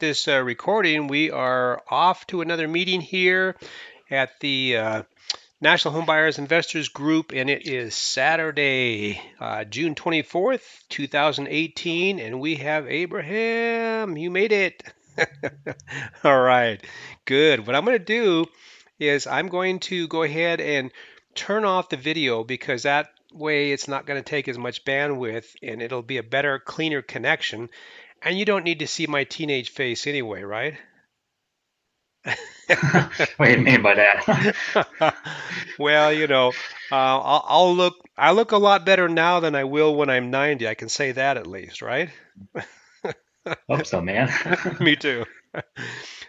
this recording, we are off to another meeting here at the National Home Buyers Investors Group, and it is Saturday, June 24th, 2018, and we have Abraham. You made it. All right, good. What I'm going to do is I'm going to go ahead and turn off the video because that way it's not going to take as much bandwidth and it'll be a better, cleaner connection. And you don't need to see my teenage face anyway, right? What do you mean by that? Well, I look a lot better now than I will when I'm 90. I can say that at least, right? Hope so, man. Me too.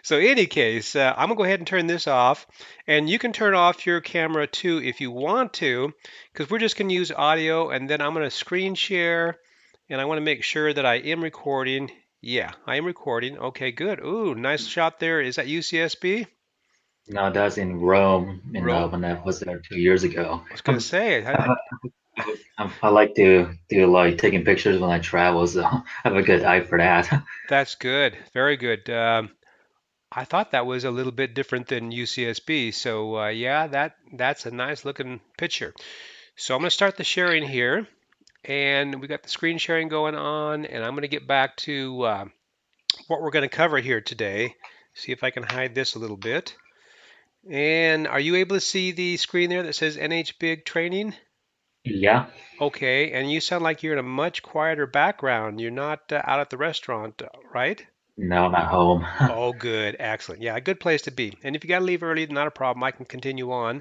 So, in any case, I'm gonna go ahead and turn this off, and you can turn off your camera too if you want to, because we're just gonna use audio, and then I'm gonna screen share, and I want to make sure that I am recording. Yeah, I am recording. Okay, good. Ooh, nice shot there. Is that UCSB? No, that's in Rome, Rome. when I was there 2 years ago. I was gonna say, I like to do like taking pictures when I travel, so I have a good eye for that. that's good. Very good. I thought that was a little bit different than UCSB. So yeah, that's a nice looking picture. So I'm going to start the sharing here, and we got the screen sharing going on, and I'm going to get back to what we're going to cover here today. See if I can hide this a little bit. And are you able to see the screen there that says NH Big Training? Yeah, Okay, and you sound like you're in a much quieter background. You're not out at the restaurant, right? no, I'm at home. Oh, good. Excellent. Yeah, a good place to be. And if you got to leave early, not a problem. I can continue on.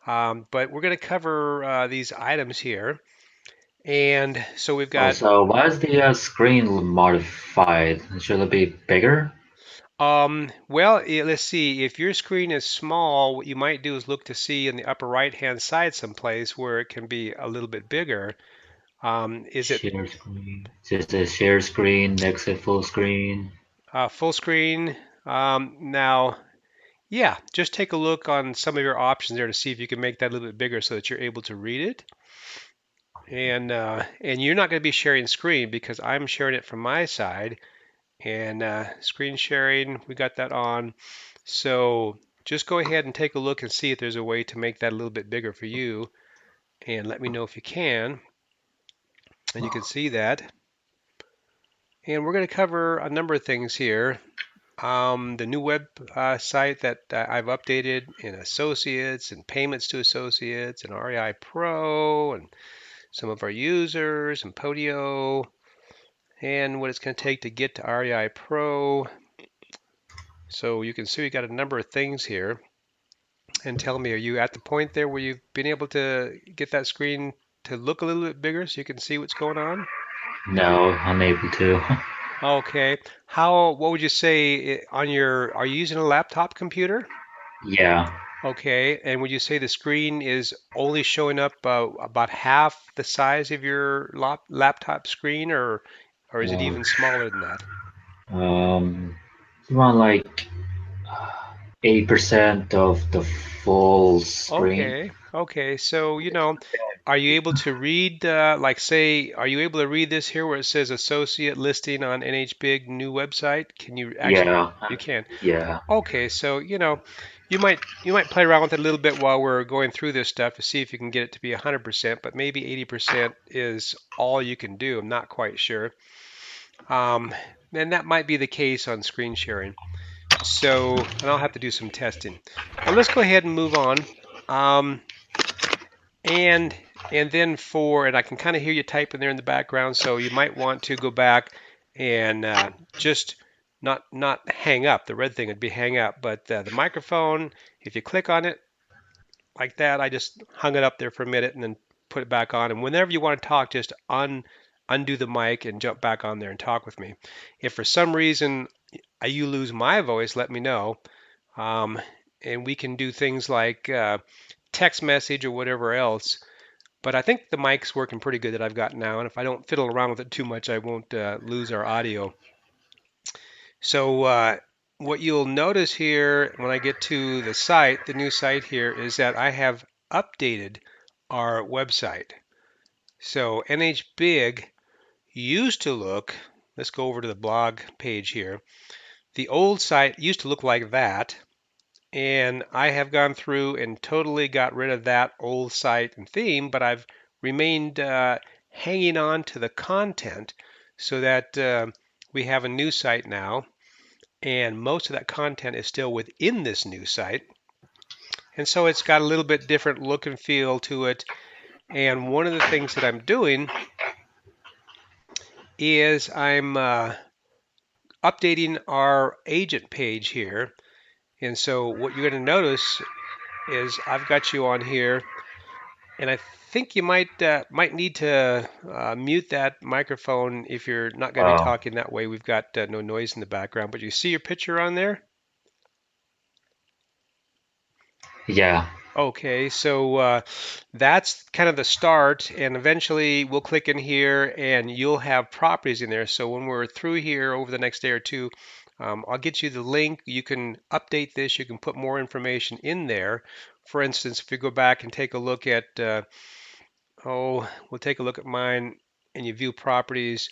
But we're going to cover these items here. And so we've Oh, got, so why is the screen modified? Should it be bigger? well, let's see. If your screen is small, what you might do is look to see in the upper right-hand side someplace where it can be a little bit bigger. Is it Share screen. Just a share screen, exit full screen. full screen? Now, yeah, just take a look on some of your options there to see if you can make that a little bit bigger so that you're able to read it. And you're not going to be sharing screen because I'm sharing it from my side. And screen sharing, we got that on. So just go ahead and take a look and see if there's a way to make that a little bit bigger for you. And let me know if you can. And you can see that. And we're going to cover a number of things here. The new web site that I've updated in Associates and payments to Associates and REIpro and some of our users and Podio and what it's going to take to get to REIpro. So you can see we got a number of things here. And tell me, are you at the point there where you've been able to get that screen to look a little bit bigger so you can see what's going on? No, I'm able to. Okay. What would you say on are you using a laptop computer? Yeah. Okay. And would you say the screen is only showing up about half the size of your laptop screen, or is it Uh, even smaller than that? um, around like 80% of the full screen. Okay, okay. So, are you able to read, like, say, are you able to read this here where it says associate listing on NHBig new website? Can you actually, Yeah, you can. yeah. Okay, so, you might play around with it a little bit while we're going through this stuff to see if you can get it to be 100%, but maybe 80% is all you can do. I'm not quite sure. Um, and that might be the case on screen sharing. So, and I'll have to do some testing. But let's go ahead and move on. Um, and and then and I can kind of hear you typing there in the background, so you might want to go back and just not hang up. The red thing would be hang up, but the microphone, if you click on it like that, I just hung it up there for a minute and then put it back on. And whenever you want to talk, just undo the mic and jump back on there and talk with me. If for some reason you lose my voice, let me know. Um, and we can do things like text message or whatever else. But I think the mic's working pretty good that I've got now. And if I don't fiddle around with it too much, I won't lose our audio. So what you'll notice here when I get to the site, the new site here, is that I have updated our website. So NHBig used to look, let's go over to the blog page here. The old site used to look like that, and I have gone through and totally got rid of that old site and theme, but I've remained hanging on to the content so that we have a new site now, and most of that content is still within this new site. And so it's got a little bit different look and feel to it. And one of the things that I'm doing is I'm updating our agent page here. And so what you're going to notice is I've got you on here, and I think you might need to mute that microphone if you're not going to be Oh, talking that way. We've got no noise in the background, but you see your picture on there? yeah. Okay, so that's kind of the start, and eventually we'll click in here and you'll have properties in there. So when we're through here over the next day or two, I'll get you the link. You can update this, you can put more information in there. For instance, if you go back and take a look at, we'll take a look at mine and you view properties.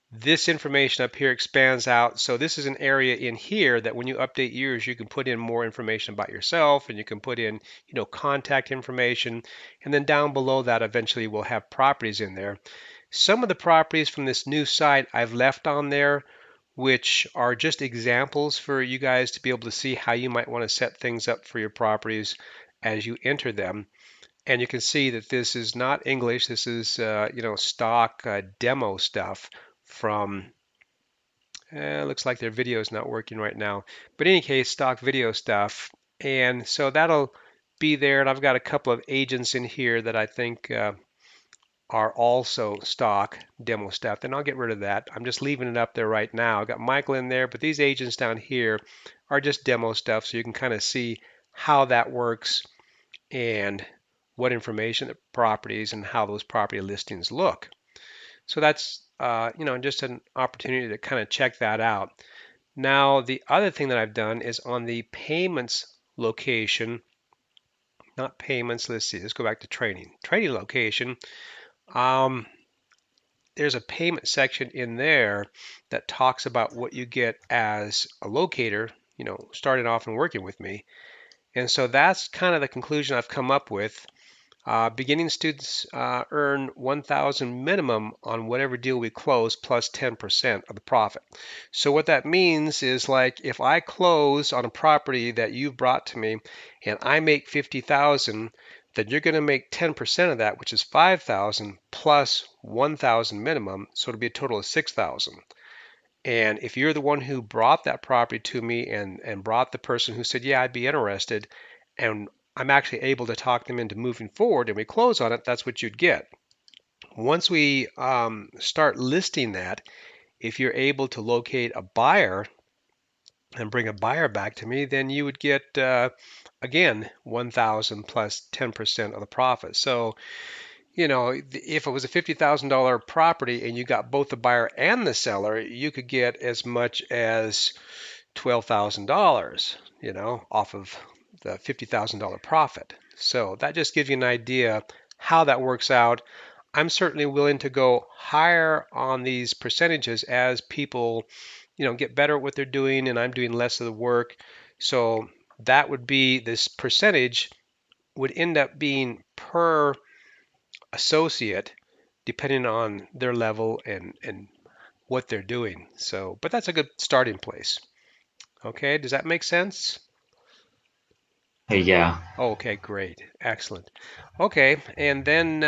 This information up here expands out. So this is an area in here that when you update yours, you can put in more information about yourself and you can put in, contact information. And then down below that, eventually we'll have properties in there. Some of the properties from this new site I've left on there, which are just examples for you guys to be able to see how you might want to set things up for your properties as you enter them. And you can see that this is not English. This is, stock demo stuff from, looks like their video is not working right now. But in any case, stock video stuff. And so that'll be there. And I've got a couple of agents in here that I think are also stock demo stuff. Then I'll get rid of that. I'm just leaving it up there right now. I've got Michael in there, but these agents down here are just demo stuff. So you can kind of see how that works and what information, the properties, and how those property listings look. So that's just an opportunity to kind of check that out. Now, the other thing that I've done is on the payments location, not payments, let's see, let's go back to training. Training location, um, there's a payment section in there that talks about what you get as a locator, starting off and working with me. And so that's kind of the conclusion I've come up with. Beginning students earn 1,000 minimum on whatever deal we close plus 10% of the profit. So what that means is, like, if I close on a property that you've brought to me and I make 50,000, then you're going to make 10% of that, which is 5,000 plus 1,000 minimum, so it'll be a total of 6,000. And if you're the one who brought that property to me and brought the person who said, yeah, I'd be interested, and I'm actually able to talk them into moving forward and we close on it, that's what you'd get. Once we start listing that, if you're able to locate a buyer and bring a buyer back to me, then you would get, again, 1,000 plus 10% of the profit. So, if it was a $50,000 property and you got both the buyer and the seller, you could get as much as $12,000, off of the $50,000 profit. So that just gives you an idea how that works out. I'm certainly willing to go higher on these percentages as people, get better at what they're doing and I'm doing less of the work. So that would be, this percentage would end up being per associate depending on their level and what they're doing. So, but that's a good starting place. Okay, does that make sense? Yeah. Okay, great. Excellent. Okay, and then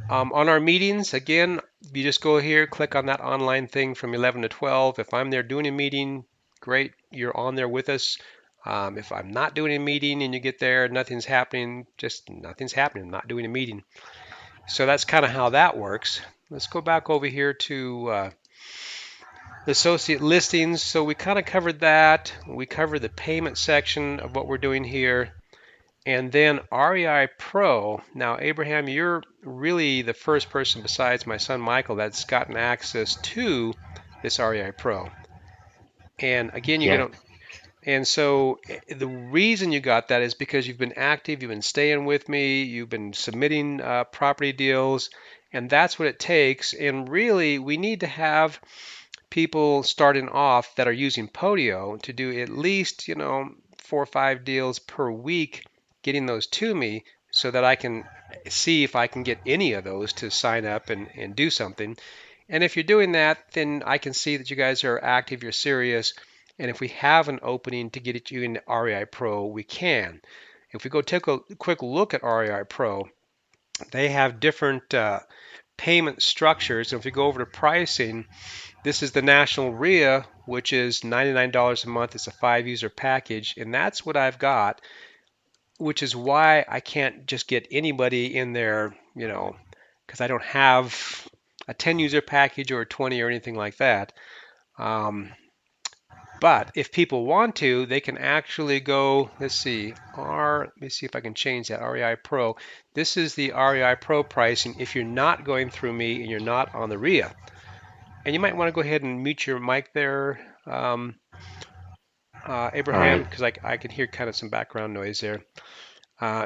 on our meetings, again, you just go here, click on that online thing from 11 to 12. If I'm there doing a meeting, great, you're on there with us. If I'm not doing a meeting and you get there, nothing's happening, just nothing's happening, I'm not doing a meeting. So that's kind of how that works. Let's go back over here to the associate listings. So we kind of covered that. We covered the payment section of what we're doing here. And then REIpro. Now, Abraham, you're really the first person besides my son Michael that's gotten access to this REIpro. And again, you Yeah. don't. And so the reason you got that is because you've been active, you've been staying with me, you've been submitting property deals, and that's what it takes. And really, we need to have people starting off that are using Podio to do at least, 4 or 5 deals per week, getting those to me so that I can see if I can get any of those to sign up and do something. And if you're doing that, then I can see that you guys are active, you're serious. And if we have an opening to get you into REI Pro, we can. If we go take a quick look at REI Pro, they have different payment structures. And if you go over to pricing, this is the National RIA, which is $99 a month. It's a 5-user package, and that's what I've got, which is why I can't just get anybody in there, because I don't have a 10-user package or a 20 or anything like that. Um, but if people want to, they can actually go, let me see if I can change that, REI Pro. This is the REI Pro pricing if you're not going through me and you're not on the RIA. And you might want to go ahead and mute your mic there, All Abraham, right. because I can hear kind of some background noise there.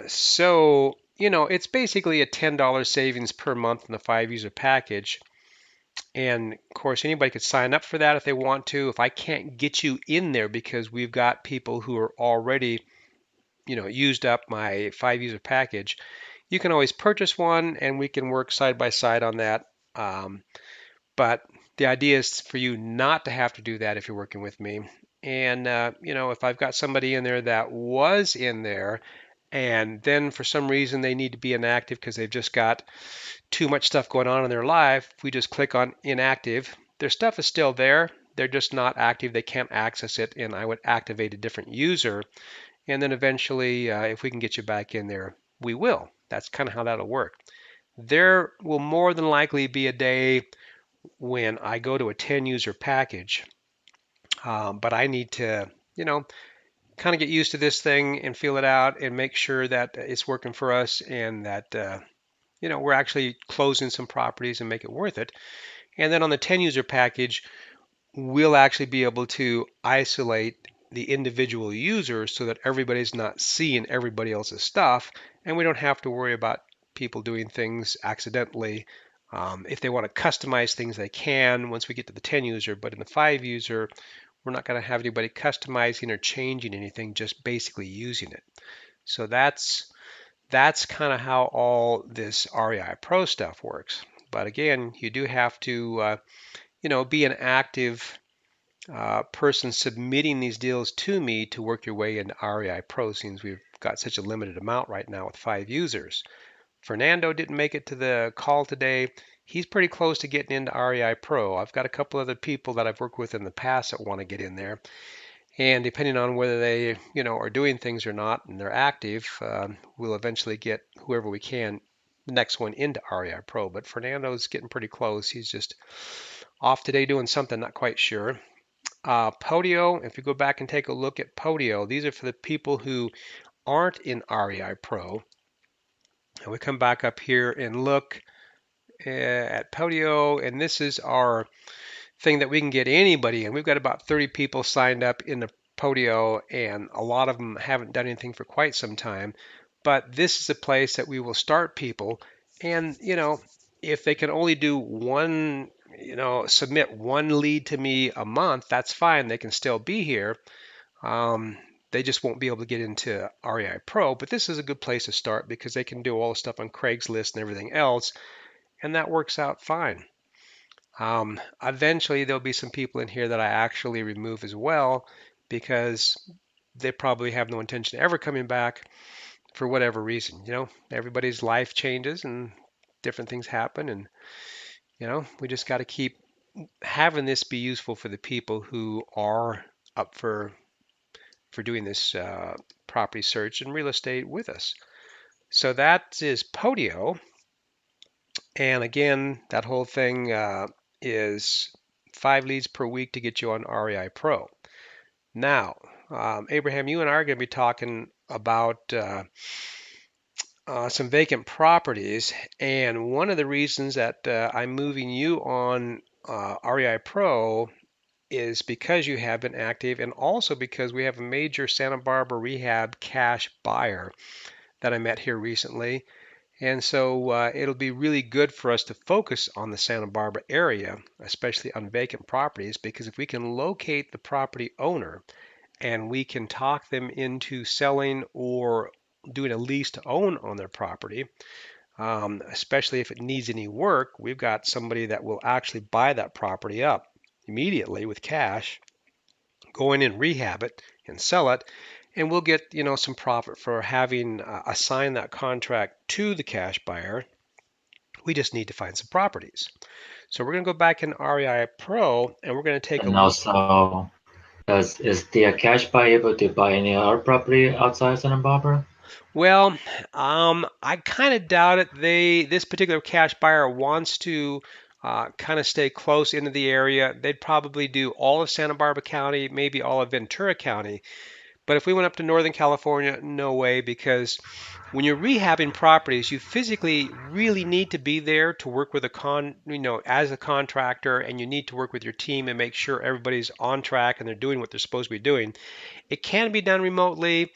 So it's basically a $10 savings per month in the 5-user package. And of course, anybody could sign up for that if they want to. If I can't get you in there because we've got people who are already, used up my 5-user package, you can always purchase one and we can work side by side on that. But the idea is for you not to have to do that if you're working with me. And, if I've got somebody in there that was in there and then for some reason they need to be inactive because they've just got too much stuff going on in their life, we just click on inactive. Their stuff is still there. They're just not active. They can't access it. And I would activate a different user. And then eventually, if we can get you back in there, we will. That's kind of how that'll work. There will more than likely be a day when I go to a 10 user package. But I need to, kind of get used to this thing and feel it out and make sure that it's working for us and that, we're actually closing some properties and make it worth it. And then on the 10 user package, we'll actually be able to isolate the individual users so that everybody's not seeing everybody else's stuff and we don't have to worry about people doing things accidentally. If they want to customize things, they can once we get to the 10 user, but in the 5 user, we're not going to have anybody customizing or changing anything, just basically using it. So that's kind of how all this REI Pro stuff works. But again, you do have to, be an active person submitting these deals to me to work your way into REI Pro, since we've got such a limited amount right now with 5 users. Fernando didn't make it to the call today. He's pretty close to getting into REI Pro. I've got a couple other people that I've worked with in the past that want to get in there. And depending on whether they, are doing things or not and they're active, we'll eventually get whoever we can, the next one into REI Pro. But Fernando's getting pretty close. He's just off today doing something, not quite sure. Podio, if you go back and take a look at Podio, these are for the people who aren't in REI Pro. And we come back up here and look at Podio, and this is our thing that we can get anybody in. We've got about 30 people signed up in the Podio, and a lot of them haven't done anything for quite some time. But this is a place that we will start people, and if they can only do one, submit one lead to me a month, that's fine. They can still be here. They just won't be able to get into REI Pro, but this is a good place to start because they can do all the stuff on Craigslist and everything else, and that works out fine. Eventually, there'll be some people in here that I actually remove as well because they probably have no intention of ever coming back for whatever reason. Everybody's life changes and different things happen, and we just got to keep having this be useful for the people who are up for doing this property search and real estate with us. So that is Podio. And again, that whole thing is 5 leads per week to get you on REI Pro. Now, Abraham, you and I are going to be talking about some vacant properties. And one of the reasons that I'm moving you on REI Pro is because you have been active and also because we have a major Santa Barbara rehab cash buyer that I met here recently. And so it'll be really good for us to focus on the Santa Barbara area, especially on vacant properties, because if we can locate the property owner and we can talk them into selling or doing a lease to own on their property, especially if it needs any work, we've got somebody that will actually buy that property up immediately with cash, go in and rehab it and sell it, and we'll get some profit for having assigned that contract to the cash buyer. We just need to find some properties. So we're going to go back in REI Pro and we're going to take a And look. also, is the cash buyer able to buy any other property outside Santa Barbara? Well, I kind of doubt it. This particular cash buyer wants to kind of stay close into the area. They'd probably do all of Santa Barbara County, maybe all of Ventura County. But if we went up to Northern California, no way, because when you're rehabbing properties, you physically really need to be there to work with as a contractor, and you need to work with your team and make sure everybody's on track and they're doing what they're supposed to be doing. It can be done remotely,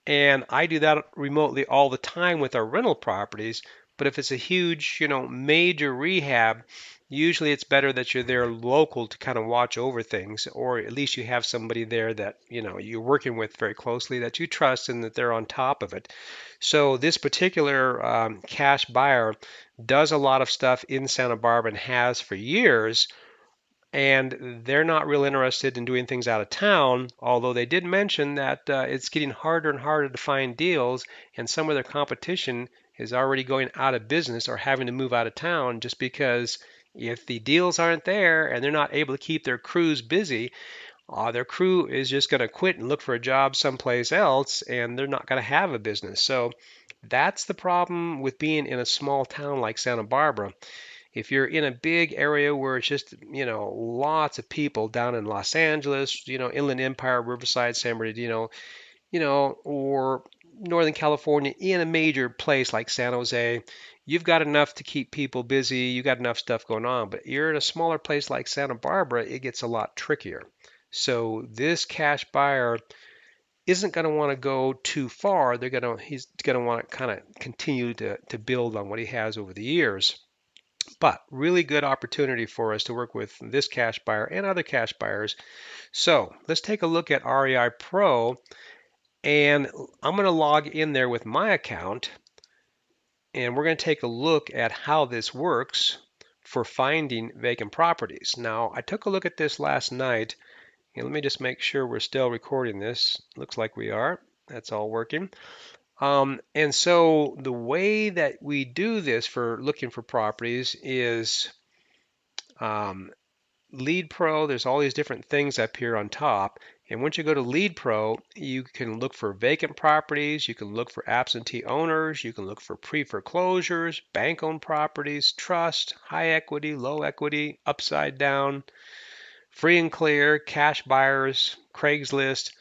and I do that remotely all the time with our rental properties. But if it's a huge, major rehab, usually it's better that you're there local to kind of watch over things, or at least you have somebody there that, you're working with very closely that you trust and that they're on top of it. So this particular cash buyer does a lot of stuff in Santa Barbara and has for years, and they're not real interested in doing things out of town, although they did mention that it's getting harder and harder to find deals, and some of their competition is already going out of business or having to move out of town just because if the deals aren't there and they're not able to keep their crews busy, their crew is just going to quit and look for a job someplace else, and they're not going to have a business. So that's the problem with being in a small town like Santa Barbara. If you're in a big area where it's just, lots of people down in Los Angeles, Inland Empire, Riverside, San Bernardino, or Northern California, in a major place like San Jose, you've got enough to keep people busy. You got enough stuff going on. But you're in a smaller place like Santa Barbara, it gets a lot trickier. So this cash buyer isn't going to want to go too far. He's going to want to kind of continue to build on what he has over the years. But really good opportunity for us to work with this cash buyer and other cash buyers. So let's take a look at REI Pro, and I'm going to log in there with my account, and we're going to take a look at how this works for finding vacant properties. Now, I took a look at this last night, and let me just make sure we're still recording this. Looks like we are. That's all working. And so the way that we do this for looking for properties is um, REIpro. There's all these different things up here on top. And once you go to REIpro, you can look for vacant properties, you can look for absentee owners, you can look for pre-foreclosures, bank-owned properties, trust, high equity, low equity, upside down, free and clear, cash buyers, Craigslist.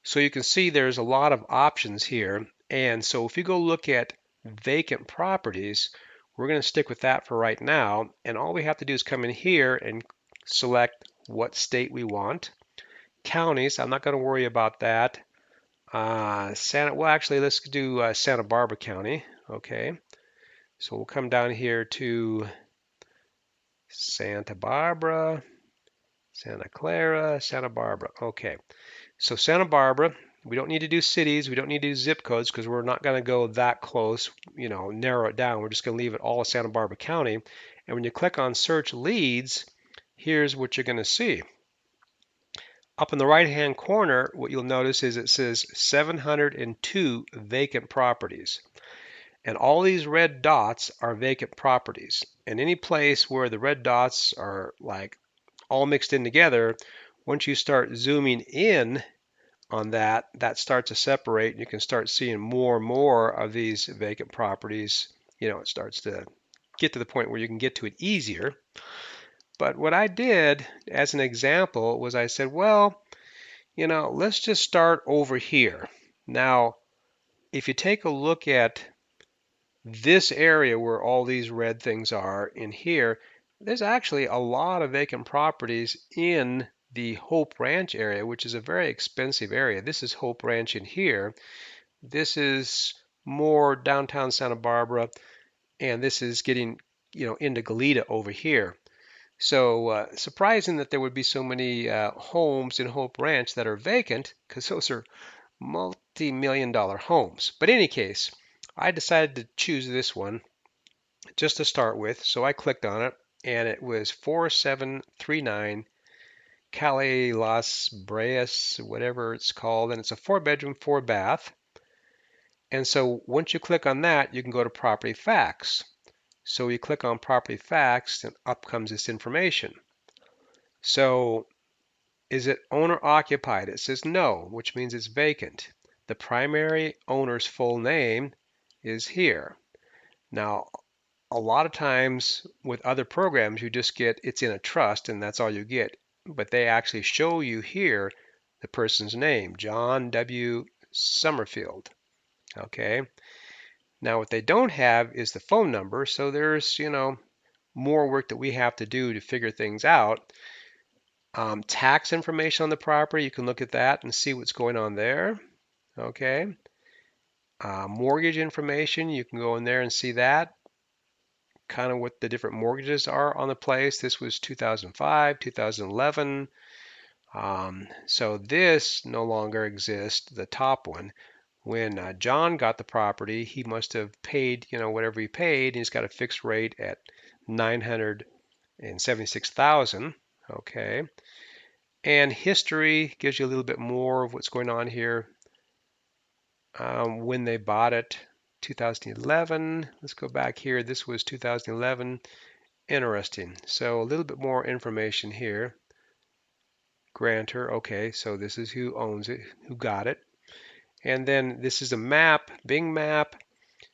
So you can see there's a lot of options here. And so if you go look at vacant properties, we're going to stick with that for right now. And all we have to do is come in here and select what state we want. Counties, I'm not going to worry about that. Well, actually, let's do Santa Barbara County. Okay. So we'll come down here to Santa Barbara, Santa Clara, Santa Barbara. Okay. So Santa Barbara, we don't need to do cities, we don't need to do zip codes because we're not going to go that close, narrow it down. We're just going to leave it all Santa Barbara County. And when you click on search leads, here's what you're going to see. Up in the right-hand corner, what you'll notice is it says 702 vacant properties. And all these red dots are vacant properties. And any place where the red dots are like all mixed in together, once you start zooming in on that, that starts to separate and you can start seeing more and more of these vacant properties. It starts to get to the point where you can get to it easier. But what I did as an example was I said, well, let's just start over here. Now, if you take a look at this area where all these red things are in here, there's actually a lot of vacant properties in the Hope Ranch area, which is a very expensive area. This is Hope Ranch in here. This is more downtown Santa Barbara, and this is getting, into Goleta over here. So surprising that there would be so many homes in Hope Ranch that are vacant, because those are multi-million dollar homes. But in any case, I decided to choose this one just to start with. So I clicked on it, and it was 4739 Calle Las Breas, whatever it's called, and it's a 4-bedroom, 4-bath. And so once you click on that, you can go to property facts. So you click on property facts, and up comes this information. So is it owner occupied? It says no, which means it's vacant. The primary owner's full name is here. Now, a lot of times with other programs, you just get it's in a trust and that's all you get. But they actually show you here the person's name, John W. Summerfield. Okay. Now, what they don't have is the phone number. So there's, more work that we have to do to figure things out. Tax information on the property, you can look at that and see what's going on there. Okay. Mortgage information, you can go in there and see that, kind of what the different mortgages are on the place. This was 2005, 2011. So this no longer exists, the top one. When John got the property, he must have paid, whatever he paid. And he's got a fixed rate at 976,000. Okay. And history gives you a little bit more of what's going on here. When they bought it, 2011. Let's go back here. This was 2011. Interesting. So a little bit more information here. Grantor. Okay, so this is who owns it, who got it. And then this is a map. Bing map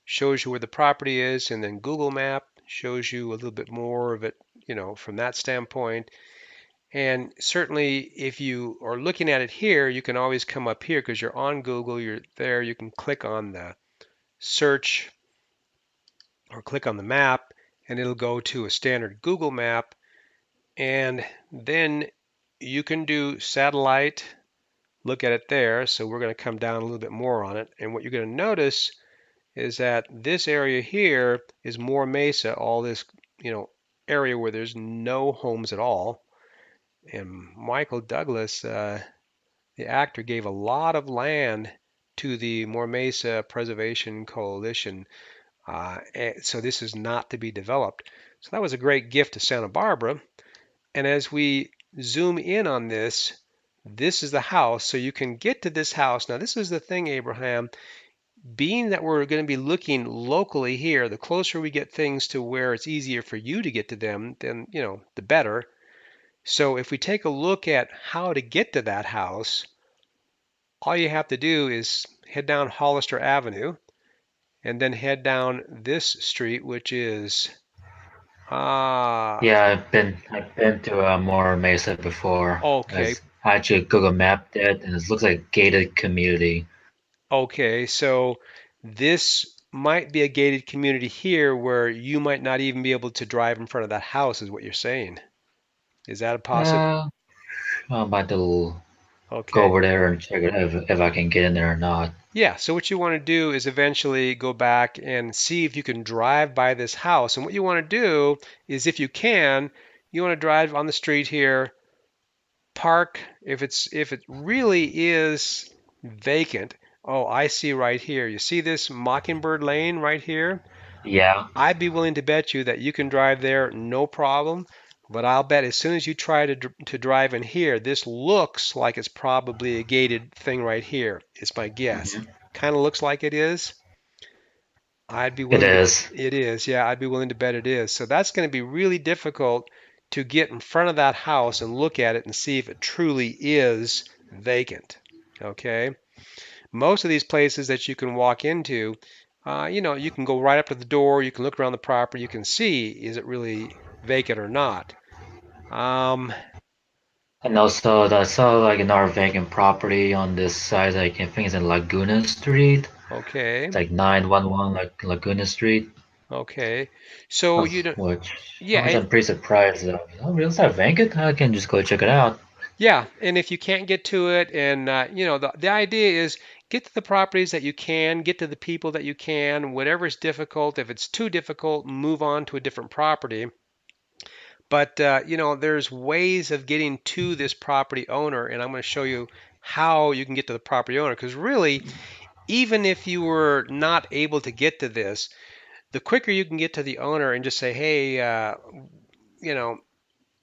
shows you where the property is, and then Google map shows you a little bit more of it, from that standpoint. And certainly, if you are looking at it here, you can always come up here because you're on Google, you're there, you can click on the search or click on the map, and it'll go to a standard Google map. And then you can do satellite, look at it there. So we're going to come down a little bit more on it. And what you're going to notice is that this area here is more Mesa, all this, area where there's no homes at all. And Michael Douglas, the actor, gave a lot of land to the More Mesa Preservation Coalition. So this is not to be developed. So that was a great gift to Santa Barbara. And as we zoom in on this, this is the house. So you can get to this house. Now, this is the thing, Abraham. Being that we're going to be looking locally here, the closer we get things to where it's easier for you to get to them, then, the better. So if we take a look at how to get to that house, all you have to do is head down Hollister Avenue and then head down this street, which is Yeah, I've been to more Mesa before. okay, As I actually Google mapped it, and it looks like a gated community. okay. So this might be a gated community here where you might not even be able to drive in front of that house, is what you're saying. Is that a possible? Uh, I'm about to go Okay. over there and check it out if I can get in there or not. Yeah, so what you want to do is eventually go back and see if you can drive by this house. And what you want to do is, if you can, you want to drive on the street here, park. If it really is vacant, oh, I see right here. You see this Mockingbird Lane right here? Yeah. I'd be willing to bet you that you can drive there no problem. But I'll bet as soon as you try to drive in here, this looks like it's probably a gated thing right here. It's my guess. Hmm. Kind of looks like it is. I'd be It willing to, is. it is, yeah, I'd be willing to bet it is. So that's going to be really difficult to get in front of that house and look at it and see if it truly is vacant. Okay. Most of these places that you can walk into, you can go right up to the door, you can look around the property, you can see is it really vacant or not. Um, And also, I saw like another vacant property on this side. Like I think it's in Laguna Street. okay, It's like 911 like Laguna Street. okay. So Which, yeah, I'm pretty surprised. Oh, really? Is that vacant? I can just go check it out. Yeah, and if you can't get to it, and the idea is get to the properties that you can, get to the people that you can, whatever's difficult. If it's too difficult, move on to a different property. But there's ways of getting to this property owner, and I'm going to show you how you can get to the property owner. Because really, even if you were not able to get to this, the quicker you can get to the owner and just say, hey, you know,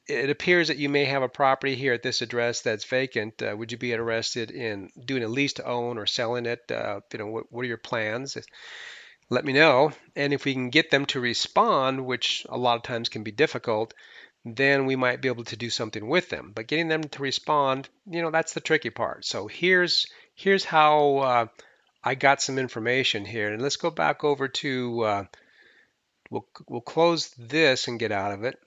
it appears that you may have a property here at this address that's vacant. Would you be interested in doing a lease to own or selling it? What are your plans? Let me know. And if we can get them to respond, which a lot of times can be difficult, then we might be able to do something with them. But getting them to respond, that's the tricky part. So here's how I got some information here. And let's go back over to we'll close this and get out of it.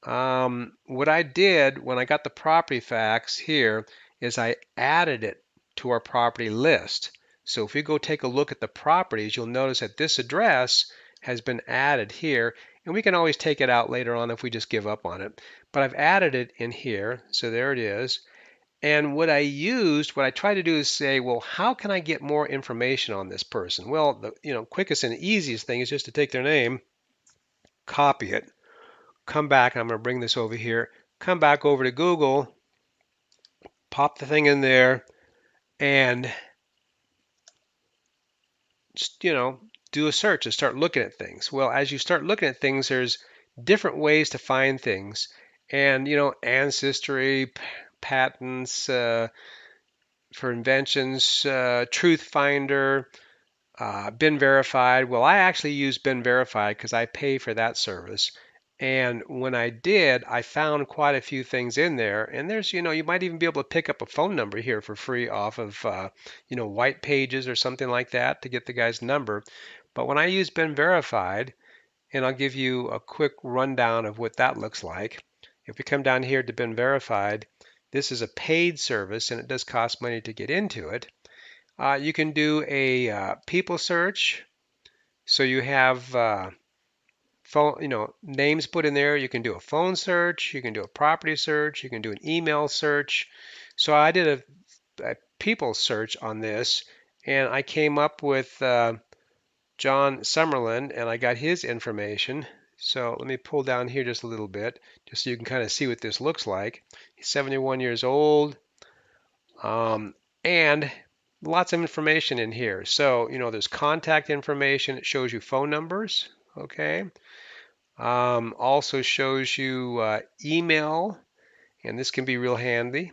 What I did when I got the property facts here is I added it to our property list. So if we go take a look at the properties, you'll notice that this address has been added here, and we can always take it out later on if we just give up on it. But I've added it in here, so there it is. And what I tried to do is say, well, how can I get more information on this person? Well, the quickest and easiest thing is just to take their name, copy it, come back, and I'm going to bring this over here, come back over to Google, pop the thing in there, and just, do a search and start looking at things. Well, as you start looking at things, there's different ways to find things. And, ancestry, patents for inventions, truth finder, been verified. Well, I actually use been verified because I pay for that service. And when I did, I found quite a few things in there. And there's, you might even be able to pick up a phone number here for free off of, white pages or something like that to get the guy's number. But when I use been verified, and I'll give you a quick rundown of what that looks like. If we come down here to been verified, this is a paid service and it does cost money to get into it. You can do a people search. So you have phone, names put in there. You can do a phone search. You can do a property search. You can do an email search. So I did a people search on this, and I came up with John Summerlin, and I got his information. So let me pull down here just a little bit, just so you can kind of see what this looks like. He's 71 years old. And lots of information in here. So, there's contact information. It shows you phone numbers. Okay. Also shows you email, and this can be real handy,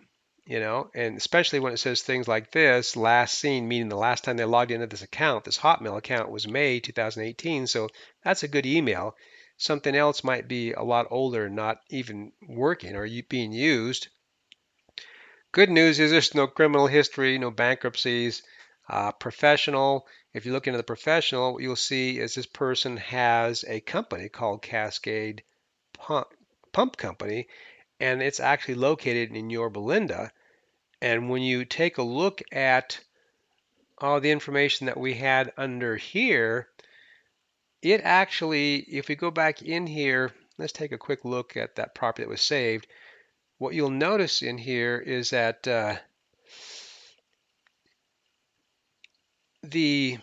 and especially when it says things like this, last seen, meaning the last time they logged into this account, this Hotmail account was May 2018. So that's a good email. Something else might be a lot older and not even working or being used. Good news is there's no criminal history, no bankruptcies. Professional, if you look into the professional, what you'll see is this person has a company called Cascade Pump Company, and it's actually located in Yorba Linda. And when you take a look at all the information that we had under here, it actually, if we go back in here, let's take a quick look at that property that was saved. What you'll notice in here is that the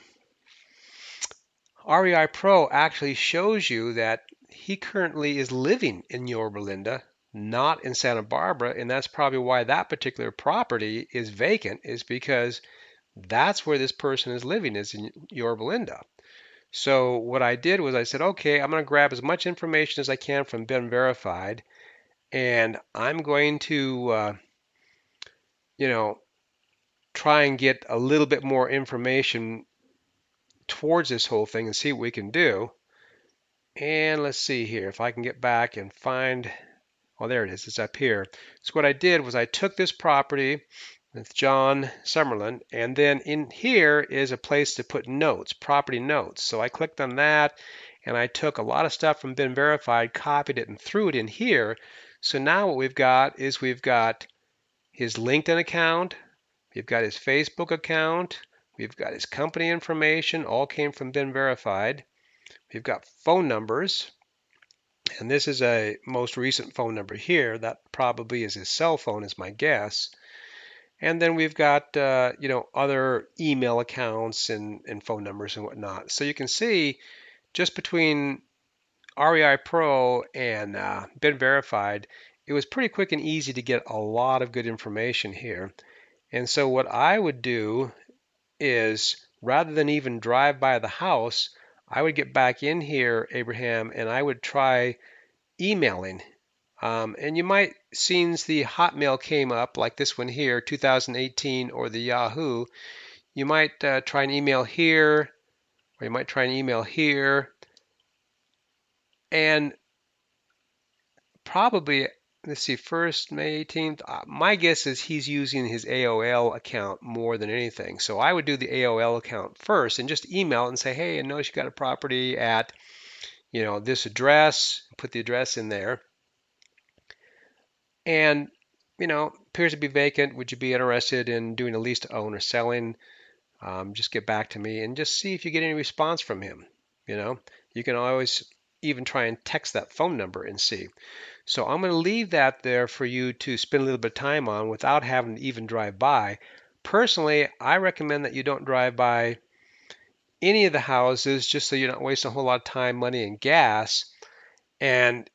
REIpro actually shows you that he currently is living in Yorba Linda, not in Santa Barbara, and that's probably why that particular property is vacant, is because that's where this person is living, is in Yorba Linda. So what I did was I said, okay, I'm going to grab as much information as I can from Ben Verified, and I'm going to, try and get a little bit more information towards this whole thing and see what we can do. And let's see here if I can get back and find, oh, there it is. It's up here. So what I did was I took this property with John Summerlin, and then in here is a place to put notes, property notes. So I clicked on that, and I took a lot of stuff from Been Verified, copied it, and threw it in here. So now what we've got is we've got his LinkedIn account, we've got his Facebook account, we've got his company information, all came from Been Verified. We've got phone numbers, And this is a most recent phone number here. That probably is his cell phone, is my guess. And then we've got, other email accounts and phone numbers and whatnot. So you can see just between REIpro and Been Verified, it was pretty quick and easy to get a lot of good information here. And so what I would do is rather than even drive by the house, I would get back in here, Abraham, and I would try emailing. And you might, since the Hotmail came up, like this one here, 2018, or the Yahoo, you might try an email here, or you might try an email here, and probably, let's see, first May 18th. My guess is he's using his AOL account more than anything. So I would do the AOL account first and just email and say, hey, I notice you got a property at, this address, put the address in there. And, appears to be vacant. Would you be interested in doing a lease to own or selling? Just get back to me and just see if you get any response from him. You can always even try and text that phone number and see. So I'm going to leave that there for you to spend a little bit of time on without having to even drive by. Personally, I recommend that you don't drive by any of the houses just so you're not wasting a whole lot of time, money, and gas. And,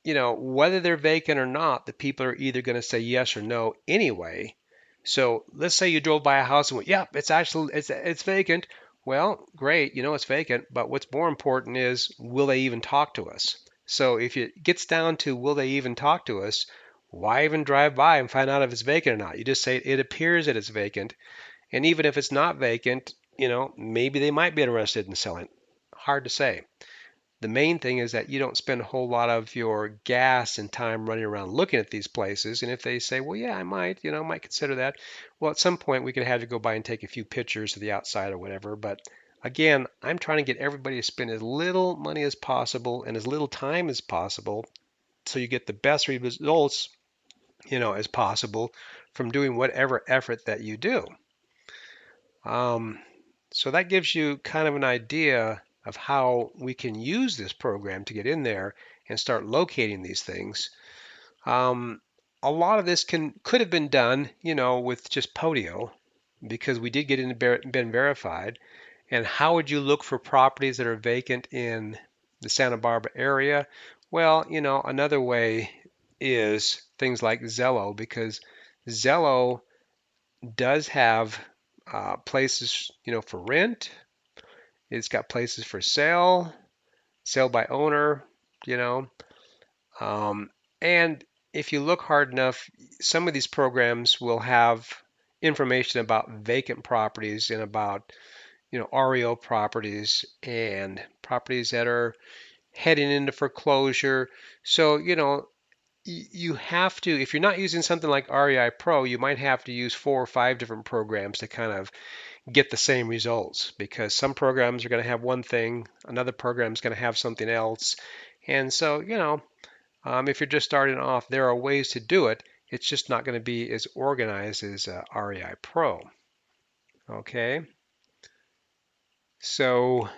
whether they're vacant or not, the people are either going to say yes or no anyway. So let's say you drove by a house and went, yep, it's vacant. Well, great, it's vacant, but what's more important is will they even talk to us? So if it gets down to will they even talk to us, why even drive by and find out if it's vacant or not? You just say it appears that it's vacant, and even if it's not vacant, maybe they might be interested in selling. Hard to say. The main thing is that you don't spend a whole lot of your gas and time running around looking at these places. And if they say, well, yeah, I might consider that. Well, at some point we could have to go by and take a few pictures of the outside or whatever. But again, I'm trying to get everybody to spend as little money as possible and as little time as possible so you get the best results, as possible from doing whatever effort that you do. Um, so that gives you kind of an idea of how we can use this program to get in there and start locating these things. Um, a lot of this could have been done, with just Podio because we did get into Been Verified. And how would you look for properties that are vacant in the Santa Barbara area? Well, another way is things like Zillow because Zillow does have places, for rent. It's got places for sale, sale by owner, you know. Um, and if you look hard enough, some of these programs will have information about vacant properties and about, REO properties and properties that are heading into foreclosure. So, you have to, if you're not using something like REIpro, you might have to use 4 or 5 different programs to kind of get the same results because some programs are going to have one thing, another program is going to have something else. And so, if you're just starting off, there are ways to do it. It's just not going to be as organized as REIpro. Okay, so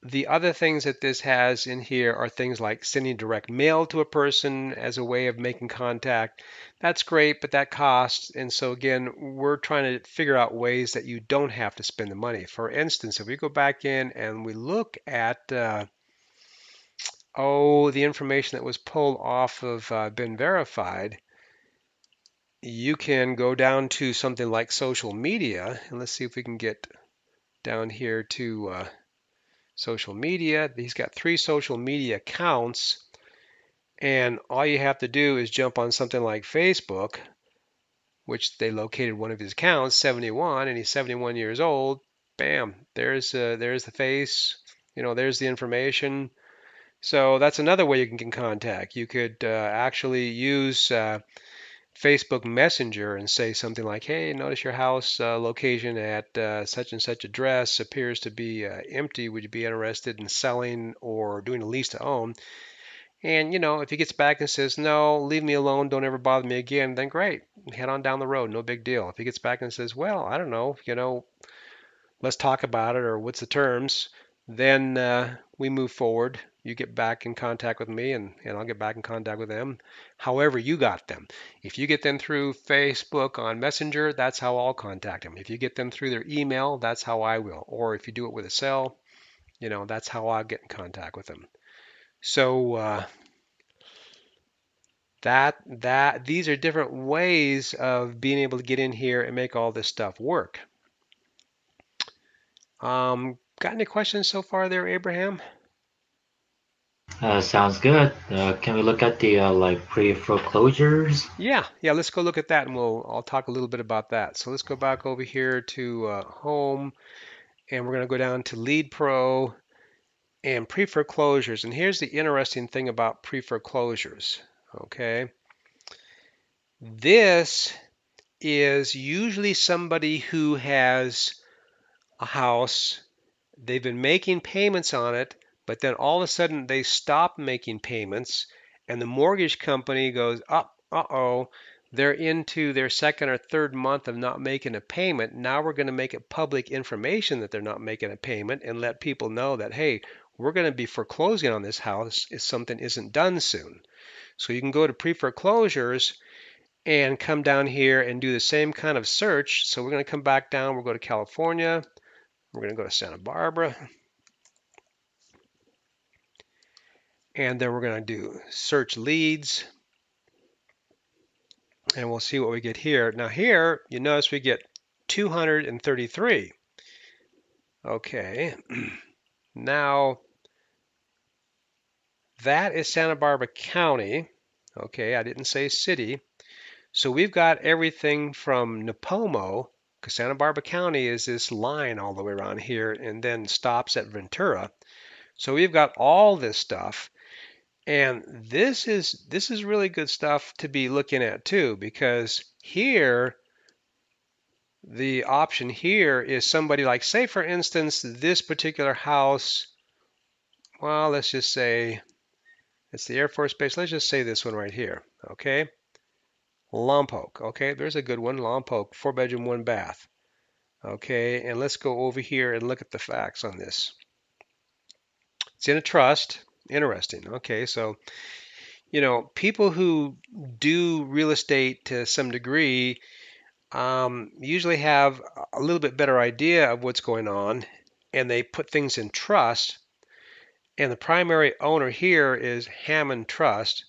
the other things that this has in here are things like sending direct mail to a person as a way of making contact. That's great, but that costs. And so again, we're trying to figure out ways that you don't have to spend the money. For instance, if we go back in and we look at the information that was pulled off of Been Verified, you can go down to something like social media, and let's see if we can get down here to social media. He's got 3 social media accounts, and all you have to do is jump on something like Facebook, which they located one of his accounts, 71, and he's 71 years old. Bam, there's the face, there's the information. So that's another way you can get in contact. You could actually use Facebook Messenger and say something like, hey, notice your house location at such and such address appears to be empty. Would you be interested in selling or doing a lease to own? And, if he gets back and says, no, leave me alone, don't ever bother me again, then great. Head on down the road, no big deal. If he gets back and says, well, I don't know, let's talk about it or what's the terms, then we move forward. you get back in contact with me, and I'll get back in contact with them. However you got them. If you get them through Facebook on Messenger, that's how I'll contact them. If you get them through their email, that's how I will. Or if you do it with a cell, that's how I'll get in contact with them. So these are different ways of being able to get in here and make all this stuff work. Got any questions so far there, Abraham? Sounds good. Can we look at the like pre-foreclosures? Yeah, let's go look at that, and I'll talk a little bit about that. So let's go back over here to home, and we're going to go down to REIpro and pre-foreclosures. And here's the interesting thing about pre-foreclosures. Okay, this is usually somebody who has a house. They've been making payments on it, but then all of a sudden they stop making payments, and the mortgage company goes, uh-oh, they're into their second or third month of not making a payment. Now we're going to make it public information that they're not making a payment and let people know that, hey, we're going to be foreclosing on this house if something isn't done soon. So you can go to pre-foreclosures and come down here and do the same kind of search. So we're going to come back down. We'll go to California. We're going to go to Santa Barbara. And then we're going to do search leads. And we'll see what we get here. Now here, you notice we get 233. Okay. Now, that is Santa Barbara County. Okay, I didn't say city. So we've got everything from Nipomo, because Santa Barbara County is this line all the way around here and then stops at Ventura. So we've got all this stuff. And this is really good stuff to be looking at too, because here the option here is somebody like, say for instance, this particular house, well, let's just say it's the Air Force Base. Let's just say this one right here, okay? Lompoc, okay? There's a good one, Lompoc, 4 bedroom, 1 bath. Okay, and let's go over here and look at the facts on this. It's in a trust. Interesting. Okay, so people who do real estate to some degree usually have a little bit better idea of what's going on, and they put things in trust. And the primary owner here is Hammond Trust.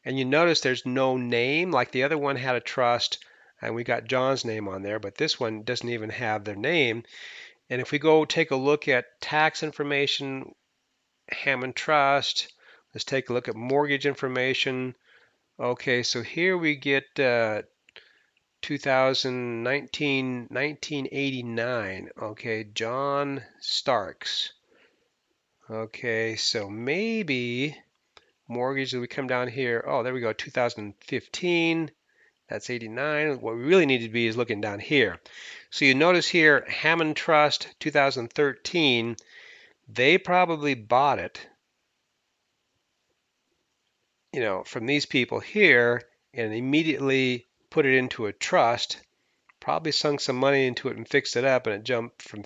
And you notice there's no name, like the other one had a trust, and we got John's name on there, but this one doesn't even have their name. And if we go take a look at tax information, Hammond Trust, let's take a look at mortgage information. Okay, so here we get 2019, 1989. Okay, John Starks. Okay, so maybe mortgage, we come down here. Oh, there we go, 2015. That's 89. What we really need to be is looking down here. So you notice here, Hammond Trust, 2013. They probably bought it, from these people here and immediately put it into a trust, probably sunk some money into it and fixed it up, and it jumped from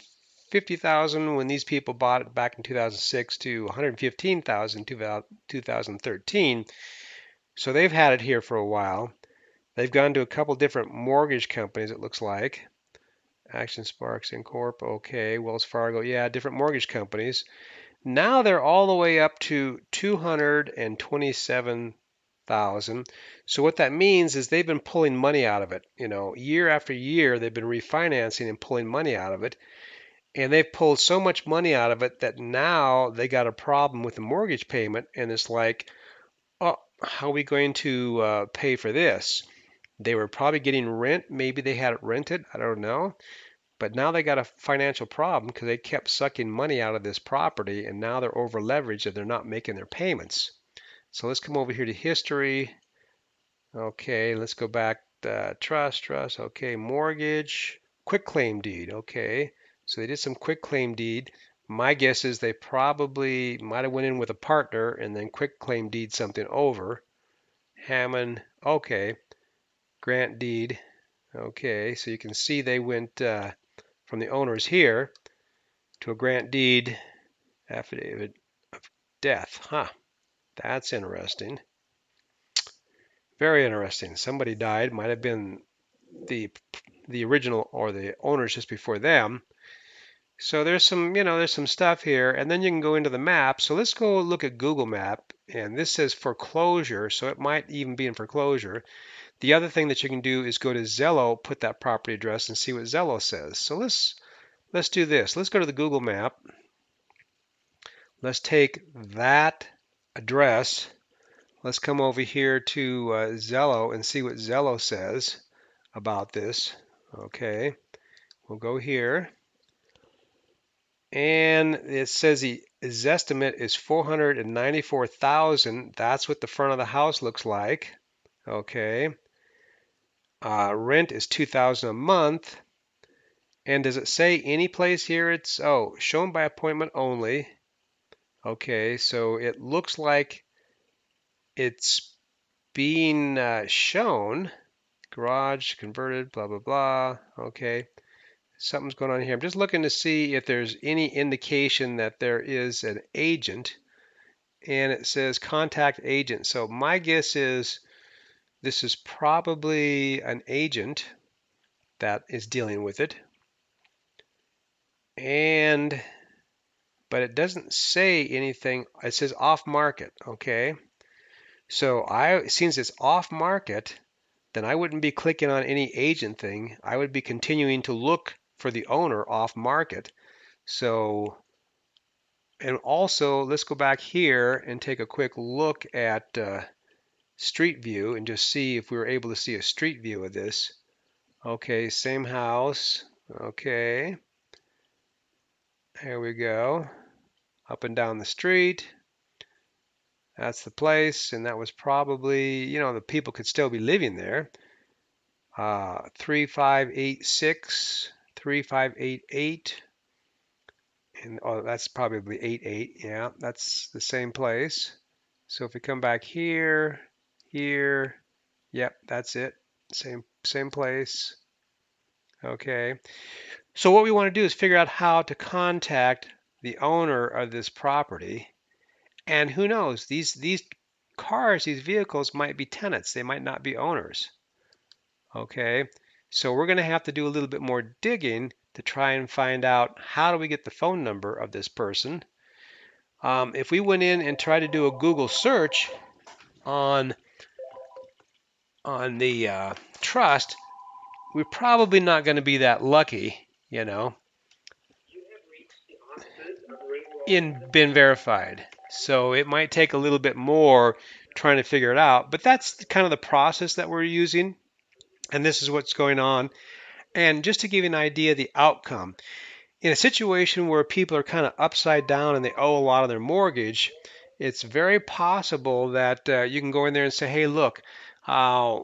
50,000 when these people bought it back in 2006 to 115,000 in 2013. So they've had it here for a while. They've gone to a couple different mortgage companies, it looks like. Action Sparks Incorp, okay, Wells Fargo, yeah, different mortgage companies. Now they're all the way up to 227,000. So what that means is they've been pulling money out of it. Year after year, they've been refinancing and pulling money out of it. And they've pulled so much money out of it that now they got a problem with the mortgage payment. And it's like, oh, how are we going to pay for this? They were probably getting rent. Maybe they had it rented. I don't know. But now they got a financial problem because they kept sucking money out of this property, and now they're over leveraged and they're not making their payments. So let's come over here to history. Okay, let's go back to trust. Okay, mortgage, quick claim deed. Okay, so they did some quick claim deed. My guess is they probably might have went in with a partner and then quick claim deed something over. Hammond. Okay, grant deed. Okay, so you can see they went from the owners here to a grant deed affidavit. death. Huh, that's interesting. Very interesting. Somebody died, might have been the the original or the owners just before them. So there's some, there's some stuff here, and then you can go into the map. So let's go look at Google Map, and this says foreclosure, so it might even be in foreclosure. The other thing that you can do is go to Zillow, put that property address, and see what Zillow says. So let's do this. Let's go to the Google Map. Let's take that address. Let's come over here to Zillow and see what Zillow says about this. Okay, we'll go here. And it says his estimate is 494,000. That's what the front of the house looks like. Okay. Rent is 2,000 a month. And does it say any place here? It's shown by appointment only. Okay, so it looks like it's being shown. Garage converted, blah blah blah. Okay. Something's going on here. I'm just looking to see if there's any indication that there is an agent, and it says contact agent. So my guess is this is probably an agent that is dealing with it. But it doesn't say anything. It says off market. Okay. So since it's off market, then I wouldn't be clicking on any agent thing. I would be continuing to look for the owner off market. So, and also let's go back here and take a quick look at Street View and just see if we were able to see a street view of this. Okay, same house. Okay, here we go. Up and down the street. That's the place, and that was probably, the people could still be living there. 3586, 3588, and that's probably 88. Yeah, that's the same place. So if we come back here, yep, that's it. Same place. Okay. So what we want to do is figure out how to contact the owner of this property. And who knows, these cars, these vehicles might be tenants. They might not be owners. Okay. So we're going to have to do a little bit more digging to try and find out how do we get the phone number of this person. If we went in and tried to do a Google search on the trust, we're probably not going to be that lucky, in been verified. So it might take a little bit more trying to figure it out, but that's kind of the process that we're using, and this is what's going on. And just to give you an idea of the outcome, in a situation where people are kind of upside down and they owe a lot of their mortgage, it's very possible that you can go in there and say, hey, look,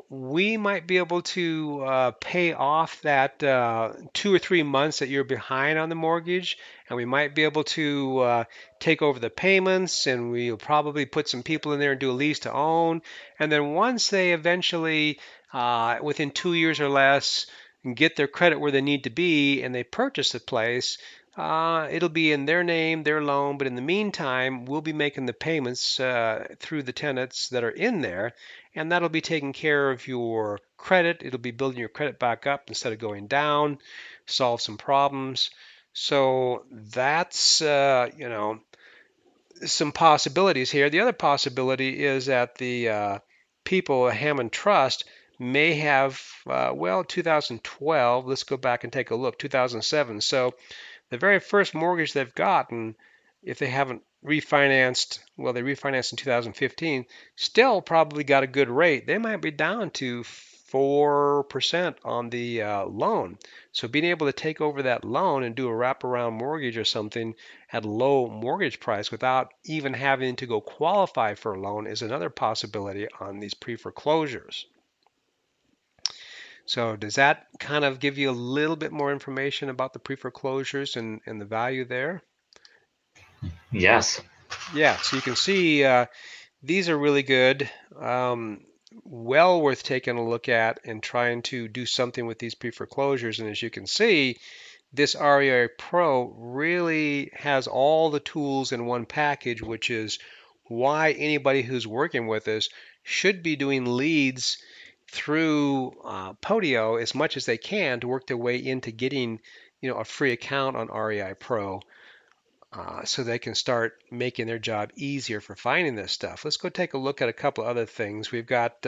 we might be able to pay off that 2 or 3 months that you're behind on the mortgage, and we might be able to take over the payments, and we'll probably put some people in there and do a lease to own. And then once they eventually, within 2 years or less, get their credit where they need to be and they purchase the place, it'll be in their name, their loan, but in the meantime, we'll be making the payments through the tenants that are in there, and that'll be taking care of your credit. It'll be building your credit back up instead of going down, solve some problems. So that's, some possibilities here. The other possibility is that the people at Hammond Trust may have, 2012, let's go back and take a look, 2007. So the very first mortgage they've gotten, if they haven't refinanced, well, they refinanced in 2015, still probably got a good rate. They might be down to 4% on the loan. So being able to take over that loan and do a wraparound mortgage or something at a low mortgage price without even having to go qualify for a loan is another possibility on these pre-foreclosures. So does that kind of give you a little bit more information about the pre-foreclosures and the value there? Yes. Yeah, so you can see these are really good, well worth taking a look at and trying to do something with these pre-foreclosures. And as you can see, this REIpro really has all the tools in one package, which is why anybody who's working with us should be doing leads through Podio as much as they can to work their way into getting, a free account on REIpro, so they can start making their job easier for finding this stuff. Let's go take a look at a couple other things. We've got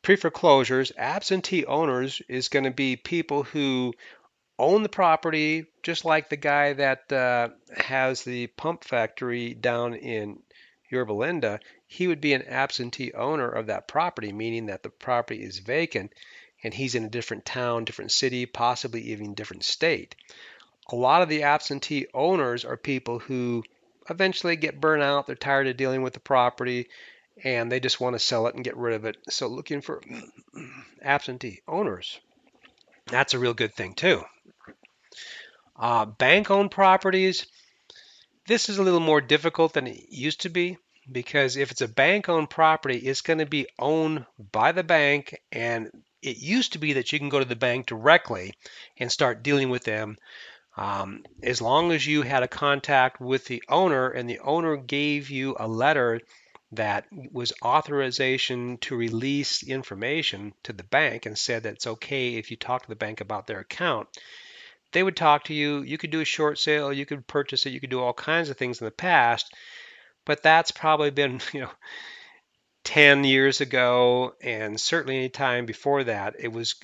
pre-foreclosures. Absentee owners is going to be people who own the property, just like the guy that has the pump factory down in Yorba Linda. He would be an absentee owner of that property, meaning that the property is vacant and he's in a different town, different city, possibly even different state. A lot of the absentee owners are people who eventually get burnt out. They're tired of dealing with the property and they just want to sell it and get rid of it. So looking for absentee owners, that's a real good thing too. Bank-owned properties, this is a little more difficult than it used to be because if it's a bank-owned property, it's going to be owned by the bank, and it used to be that you can go to the bank directly and start dealing with them, as long as you had a contact with the owner and the owner gave you a letter that was authorization to release information to the bank and said that it's okay if you talk to the bank about their account. They would talk to you. You could do a short sale, you could purchase it, you could do all kinds of things in the past, but that's probably been, 10 years ago, and certainly any time before that, it was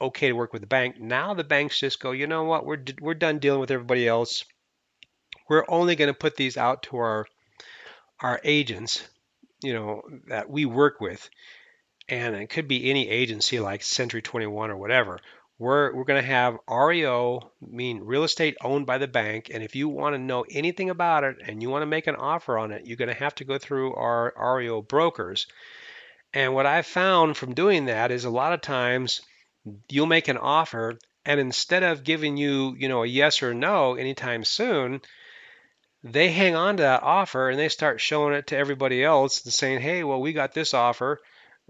okay to work with the bank. Now the banks just go, you know what, we're done dealing with everybody else. We're only going to put these out to our agents, that we work with, and it could be any agency like Century 21 or whatever. We're going to have REO, mean real estate owned by the bank, and if you want to know anything about it and you want to make an offer on it, you're going to have to go through our REO brokers. And what I've found from doing that is a lot of times you'll make an offer, and instead of giving you, a yes or no anytime soon, they hang on to that offer and they start showing it to everybody else and saying, "Hey, well, we got this offer.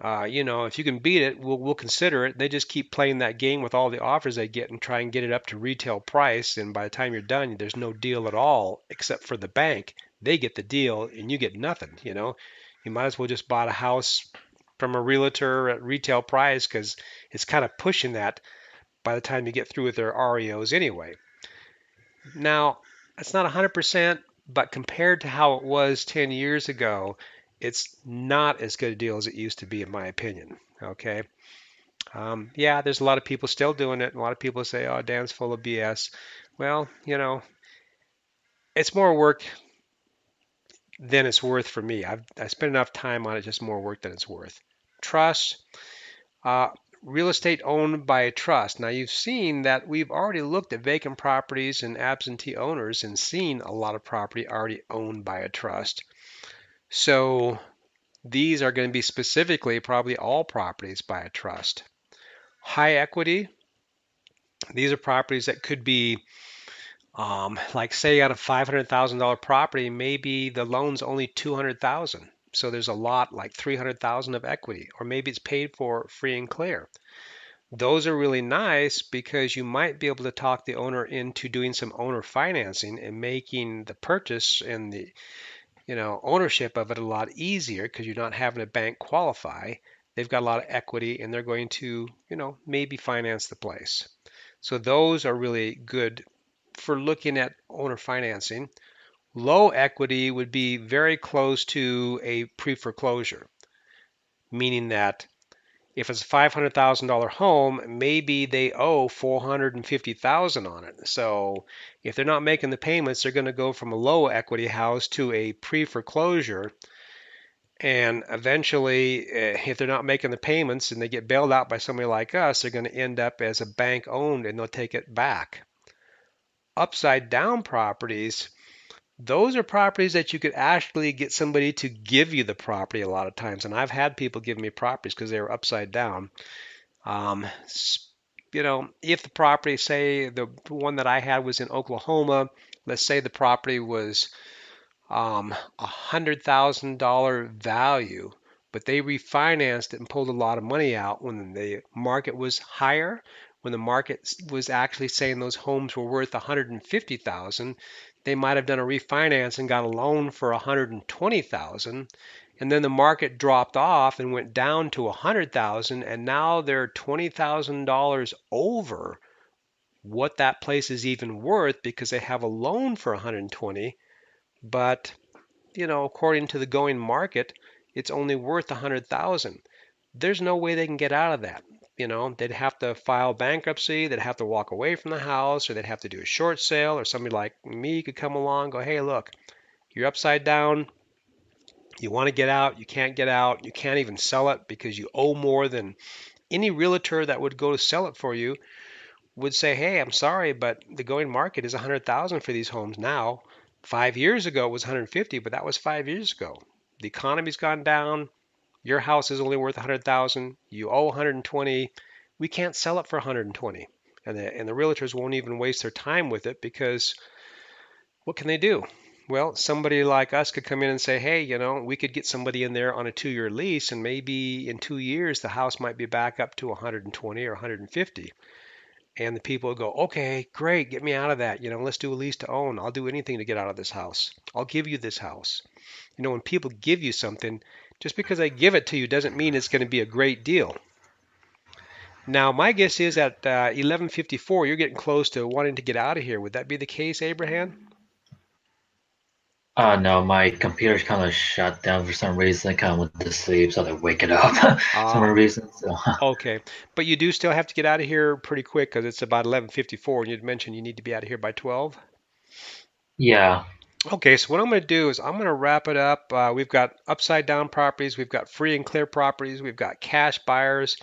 If you can beat it, we'll consider it." They just keep playing that game with all the offers they get and try and get it up to retail price. And by the time you're done, there's no deal at all except for the bank. They get the deal and you get nothing. You might as well just buy a house from a realtor at retail price because it's kind of pushing that by the time you get through with their REOs anyway. Now, it's not 100%, but compared to how it was 10 years ago, it's not as good a deal as it used to be, in my opinion. Okay. Yeah, there's a lot of people still doing it. A lot of people say, oh, Dan's full of BS. Well, it's more work than it's worth for me. I spent enough time on it, just more work than it's worth. Trust. Uh, Real estate owned by a trust. Now, you've seen that we've already looked at vacant properties and absentee owners and seen a lot of property already owned by a trust. So these are going to be specifically probably all properties by a trust. High equity. These are properties that could be, like say out of $500,000 property, maybe the loan's only 200,000. So there's a lot like 300,000 of equity, or maybe it's paid for free and clear. Those are really nice because you might be able to talk the owner into doing some owner financing and making the purchase and the ownership of it a lot easier because you're not having a bank qualify. They've got a lot of equity and they're going to, maybe finance the place. So those are really good for looking at owner financing. Low equity would be very close to a pre-foreclosure, meaning that if it's a $500,000 home, maybe they owe $450,000 on it. So if they're not making the payments, they're going to go from a low equity house to a pre-foreclosure. And eventually, if they're not making the payments and they get bailed out by somebody like us, they're going to end up as a bank owned and they'll take it back. Upside down properties, those are properties that you could actually get somebody to give you the property a lot of times. And I've had people give me properties because they were upside down. Um, if the property, say the one that I had was in Oklahoma, let's say the property was $100,000 value, but they refinanced it and pulled a lot of money out when the market was higher. when the market was actually saying those homes were worth 150,000, they might have done a refinance and got a loan for 120,000, and then the market dropped off and went down to 100,000, and now they're $20,000 over what that place is even worth because they have a loan for 120, but according to the going market, it's only worth 100,000. There's no way they can get out of that. They'd have to file bankruptcy, they'd have to walk away from the house, or they'd have to do a short sale, or somebody like me could come along and go, hey, look, you're upside down, you want to get out, you can't get out, you can't even sell it because you owe more than any realtor that would go to sell it for you would say, hey, I'm sorry, but the going market is 100,000 for these homes now. 5 years ago it was 150, but that was 5 years ago. The economy's gone down. Your house is only worth 100,000. You owe 120. We can't sell it for 120. And the realtors won't even waste their time with it because what can they do? Well, somebody like us could come in and say, hey, we could get somebody in there on a 2-year lease, and maybe in 2 years the house might be back up to 120 or 150. And the people would go, okay, great, get me out of that. Let's do a lease to own. I'll do anything to get out of this house. I'll give you this house. When people give you something, just because I give it to you doesn't mean it's going to be a great deal. Now, my guess is at 11:54, you're getting close to wanting to get out of here. Would that be the case, Abraham? No, my computer's kind of shut down for some reason. I kind of went to sleep, so I wake it up for some Ah, reason. So, okay. But you do still have to get out of here pretty quick because it's about 11:54, and you'd mentioned you need to be out of here by 12. yeah. Okay, so what I'm going to do is I'm going to wrap it up. We've got upside down properties, we've got free and clear properties, we've got cash buyers.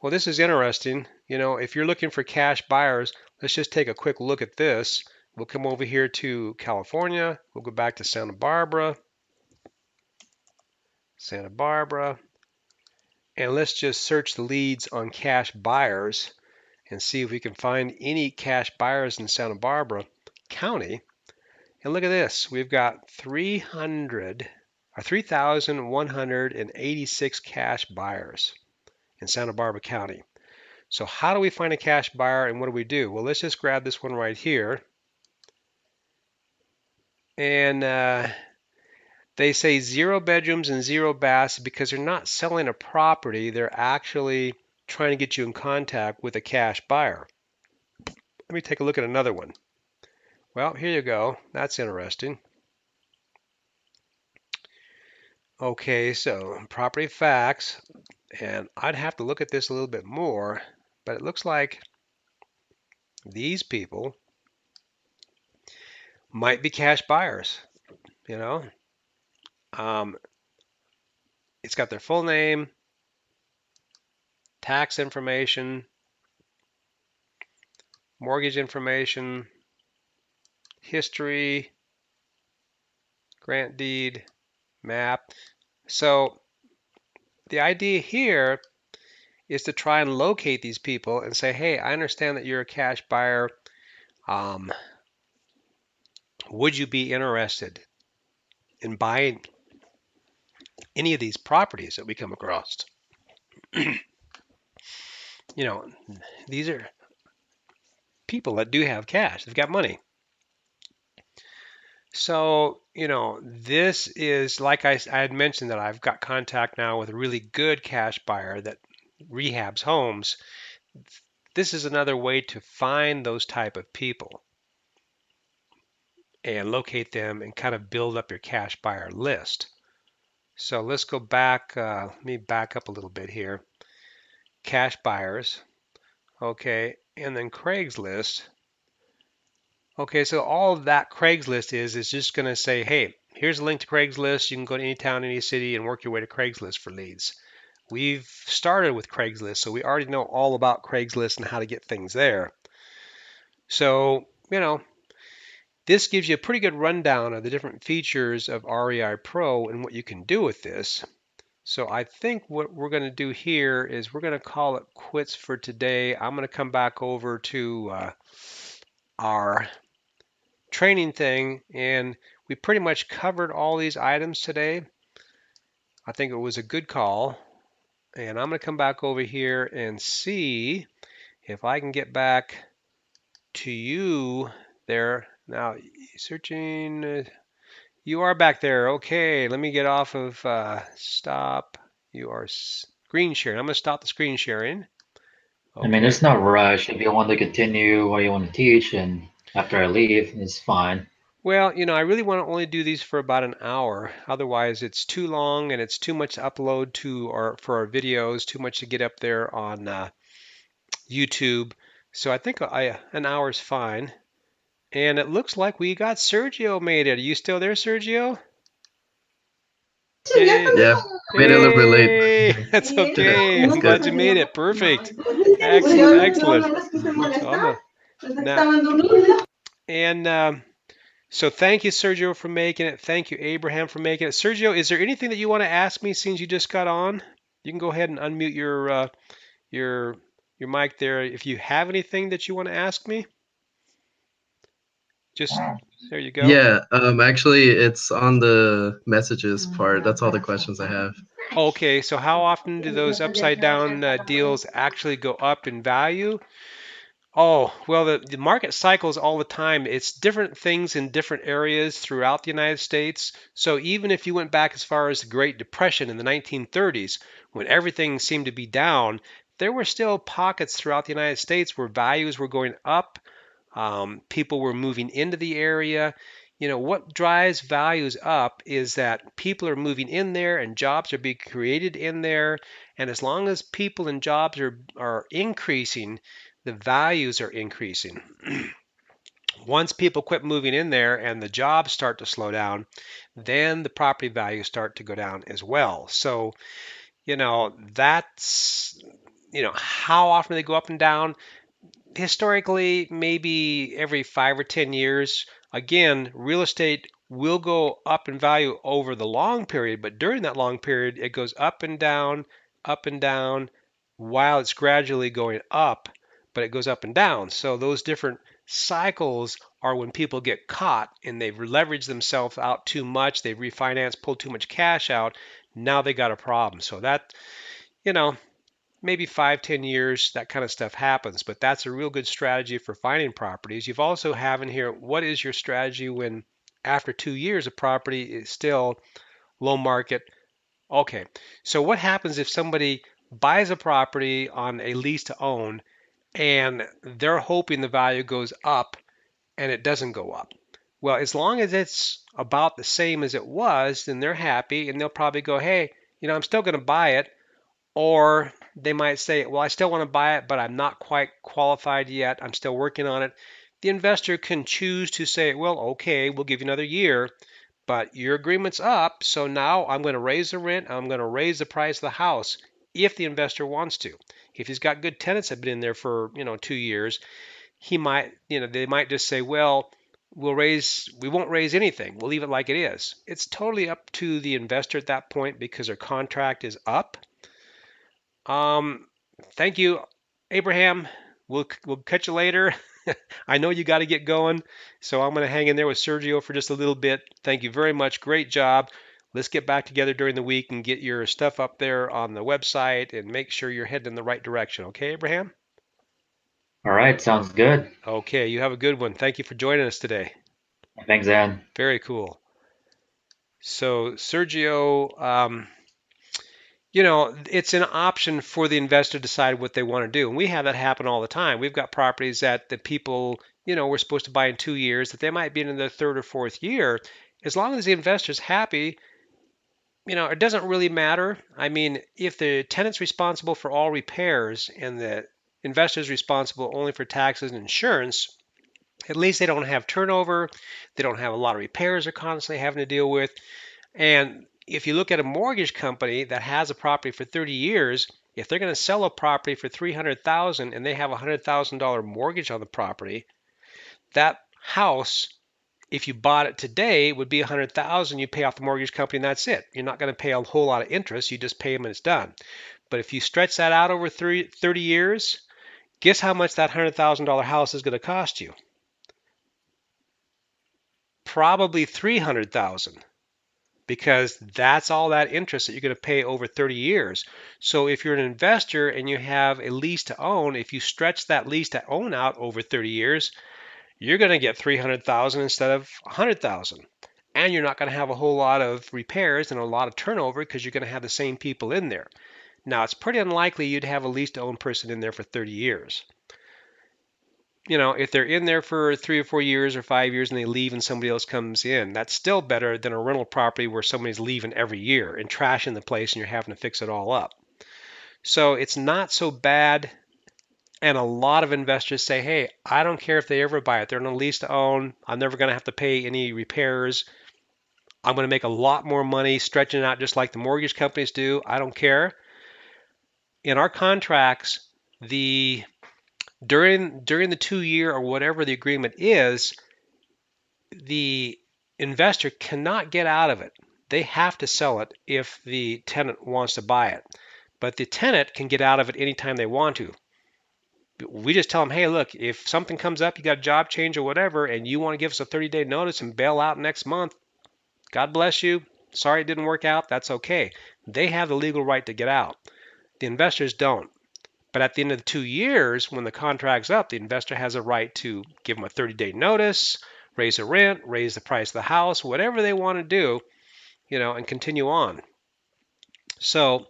Well, this is interesting. If you're looking for cash buyers, let's just take a quick look at this. We'll come over here to California. We'll go back to Santa Barbara, Santa Barbara, and let's just search the leads on cash buyers and see if we can find any cash buyers in Santa Barbara County. And look at this. We've got 3,186 cash buyers in Santa Barbara County. So how do we find a cash buyer and what do we do? Well, let's just grab this one right here. And they say 0 bedrooms and 0 baths because they're not selling a property. They're actually trying to get you in contact with a cash buyer. Let me take a look at another one. Well, here you go. That's interesting. Okay, so property facts, and I'd have to look at this a little bit more, but it looks like these people might be cash buyers, you know. Um, it's got their full name, tax information, mortgage information, history, grant deed, map. So the idea here is to try and locate these people and say, hey, I understand that you're a cash buyer. Um, would you be interested in buying any of these properties that we come across? You know, these are people that do have cash. They've got money. So, this is like I had mentioned that I've got contact now with a really good cash buyer that rehabs homes. This is another way to find those type of people and locate them and kind of build up your cash buyer list. So let's go back. Let me back up a little bit here. Cash buyers. Okay. And then Craigslist. Okay, so all of that Craigslist is just going to say, hey, here's a link to Craigslist. You can go to any town, any city, and work your way to Craigslist for leads. We've started with Craigslist, so we already know all about Craigslist and how to get things there. So, this gives you a pretty good rundown of the different features of REIpro and what you can do with this. So I think what we're going to do here is we're going to call it quits for today. I'm going to come back over to our training thing, and we pretty much covered all these items today. I think it was a good call, and I'm going to come back over here and see If I can get back to you there. Now, searching. You are back there. Okay, let me get off of stop. You are screen sharing. I'm going to stop the screen sharing. I mean, Okay. there's no rush. If you want to continue or you want to teach, and after I leave, it's fine. Well, I really want to only do these for about an hour. Otherwise, it's too long and it's too much to upload to our for our videos, too much to get up there on YouTube. So I think an hour is fine. And it looks like we got Sergio made it. Are you still there, Sergio? Hey, Yeah, made it a little bit late. hey, that's okay. It's I'm good. glad you made it. Perfect. Excellent, excellent. So I'm a now and so thank you, Sergio, for making it. Thank you, Abraham, for making it. Sergio, is there anything that you want to ask me since you just got on? You can go ahead and unmute your your mic there. If you have anything that you want to ask me, just there you go. Yeah, actually, it's on the messages part. That's all the questions I have. Okay, so how often do those upside down deals actually go up in value? Oh, well, the market cycles all the time. It's different things in different areas throughout the United States. So even if you went back as far as the Great Depression in the 1930s, when everything seemed to be down, there were still pockets throughout the United States where values were going up. People were moving into the area. What drives values up is that people are moving in there and jobs are being created in there. And as long as people and jobs are increasing, the values are increasing. Once people quit moving in there and the jobs start to slow down, then the property values start to go down as well. So, that's, how often they go up and down. Historically, maybe every 5 or 10 years. Again, real estate will go up in value over the long period, but during that long period, it goes up and down, while it's gradually going up, but it goes up and down. So those different cycles are when people get caught and they've leveraged themselves out too much, they've refinanced, pulled too much cash out. Now they got a problem. So that, you know, maybe 5, 10 years, that kind of stuff happens. But that's a real good strategy for finding properties. You've also have in here, what is your strategy when after 2 years a property is still low market? Okay, so what happens if somebody buys a property on a lease to own and they're hoping the value goes up and it doesn't go up? Well, as long as it's about the same as it was, then they're happy and they'll probably go, hey, I'm still going to buy it. Or they might say, well, I still want to buy it, but I'm not quite qualified yet. I'm still working on it. The investor can choose to say, well, okay, we'll give you another year, but your agreement's up. So now I'm going to raise the rent. I'm going to raise the price of the house if the investor wants to. If he's got good tenants that have been in there for, 2 years, he might, they might just say, well, we won't raise anything. We'll leave it like it is. It's totally up to the investor at that point because their contract is up. Um, Thank you, Abraham. We'll catch you later. I know you got to get going, so I'm going to hang in there with Sergio for just a little bit. Thank you very much. Great job. Let's get back together during the week and get your stuff up there on the website and make sure you're heading in the right direction. Okay, Abraham? All right, sounds good. Okay, you have a good one. Thank you for joining us today. Thanks, Ed. Very cool. So, Sergio, it's an option for the investor to decide what they want to do. And we have that happen all the time. We've got properties that the people, we're supposed to buy in 2 years, that they might be in their third or fourth year. As long as the investor's happy, it doesn't really matter. I mean, if the tenant's responsible for all repairs and the investor's responsible only for taxes and insurance, at least they don't have turnover. They don't have a lot of repairs they're constantly having to deal with. And if you look at a mortgage company that has a property for 30 years, if they're going to sell a property for $300,000 and they have a $100,000 mortgage on the property, that house, if you bought it today, would be $100,000. You pay off the mortgage company and that's it. You're not going to pay a whole lot of interest. You just pay them and it's done. But if you stretch that out over 30 years, guess how much that $100,000 house is going to cost you? Probably $300,000. because that's all that interest that you're going to pay over 30 years. So if you're an investor and you have a lease to own, if you stretch that lease to own out over 30 years, you're going to get 300,000 instead of 100,000. And you're not going to have a whole lot of repairs and a lot of turnover because you're going to have the same people in there. Now, it's pretty unlikely you'd have a lease to own person in there for 30 years. You know, if they're in there for 3 or 4 years or 5 years and they leave and somebody else comes in, that's still better than a rental property where somebody's leaving every year and trashing the place and you're having to fix it all up. So it's not so bad. And a lot of investors say, hey, I don't care if they ever buy it. They're on a lease to own. I'm never going to have to pay any repairs. I'm going to make a lot more money stretching it out just like the mortgage companies do. I don't care. In our contracts, during the 2-year or whatever the agreement is, the investor cannot get out of it. They have to sell it if the tenant wants to buy it. But the tenant can get out of it anytime they want to. We just tell them, hey, look, if something comes up, you got a job change or whatever, and you want to give us a 30-day notice and bail out next month, God bless you. Sorry it didn't work out. That's okay. They have the legal right to get out. The investors don't. But at the end of the 2 years, when the contract's up, the investor has a right to give them a 30-day notice, raise the rent, raise the price of the house, whatever they want to do, and continue on. So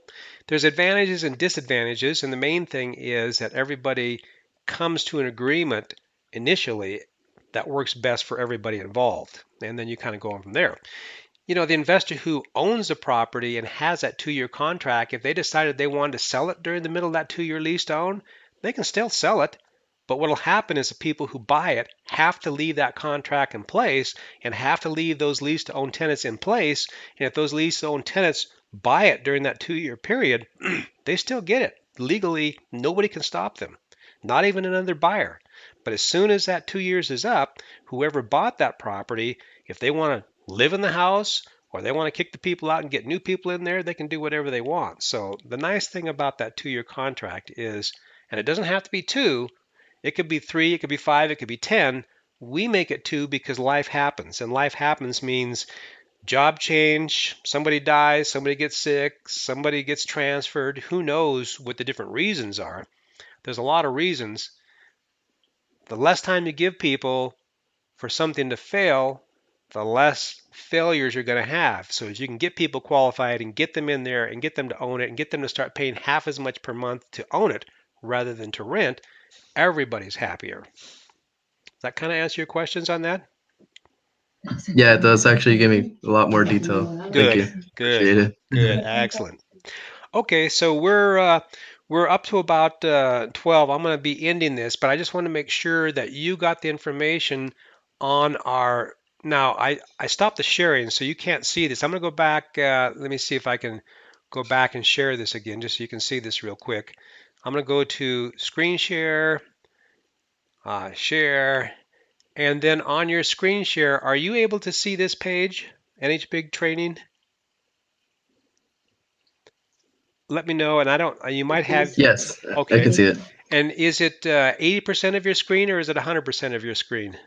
there's advantages and disadvantages, and the main thing is that everybody comes to an agreement initially that works best for everybody involved, and then you kind of go on from there. The investor who owns the property and has that 2-year contract, if they decided they wanted to sell it during the middle of that 2-year lease to own, they can still sell it. But what will happen is the people who buy it have to leave that contract in place and have to leave those lease to own tenants in place. And if those lease to own tenants buy it during that 2-year period, they still get it. Legally, nobody can stop them, not even another buyer. But as soon as that 2 years is up, whoever bought that property, if they want to live in the house or they want to kick the people out and get new people in there, they can do whatever they want. So the nice thing about that 2-year contract is, and it doesn't have to be 2, it could be 3, it could be 5, it could be 10. We make it 2 because life happens, and life happens means job change, somebody dies, somebody gets sick, somebody gets transferred. Who knows what the different reasons are? There's a lot of reasons. The less time you give people for something to fail, the less failures you're going to have. So as you can get people qualified and get them in there and get them to own it and get them to start paying half as much per month to own it rather than to rent, everybody's happier. Does that kind of answer your questions on that? Yeah, it does actually give me a lot more detail. Good, Thank you. Appreciate it. good, excellent. Okay, so we're up to about 12. I'm going to be ending this, but I just want to make sure that you got the information on our. Now I stopped the sharing, so you can't see this. I'm going to go back. Let me see if I can go back and share this again, just so you can see this real quick. I'm going to go to screen share, share, and then on your screen share, are you able to see this page, NH Big Training? Let me know, and I don't. You might have. Yes, Okay. I can see it. And is it 80% of your screen or is it 100% of your screen?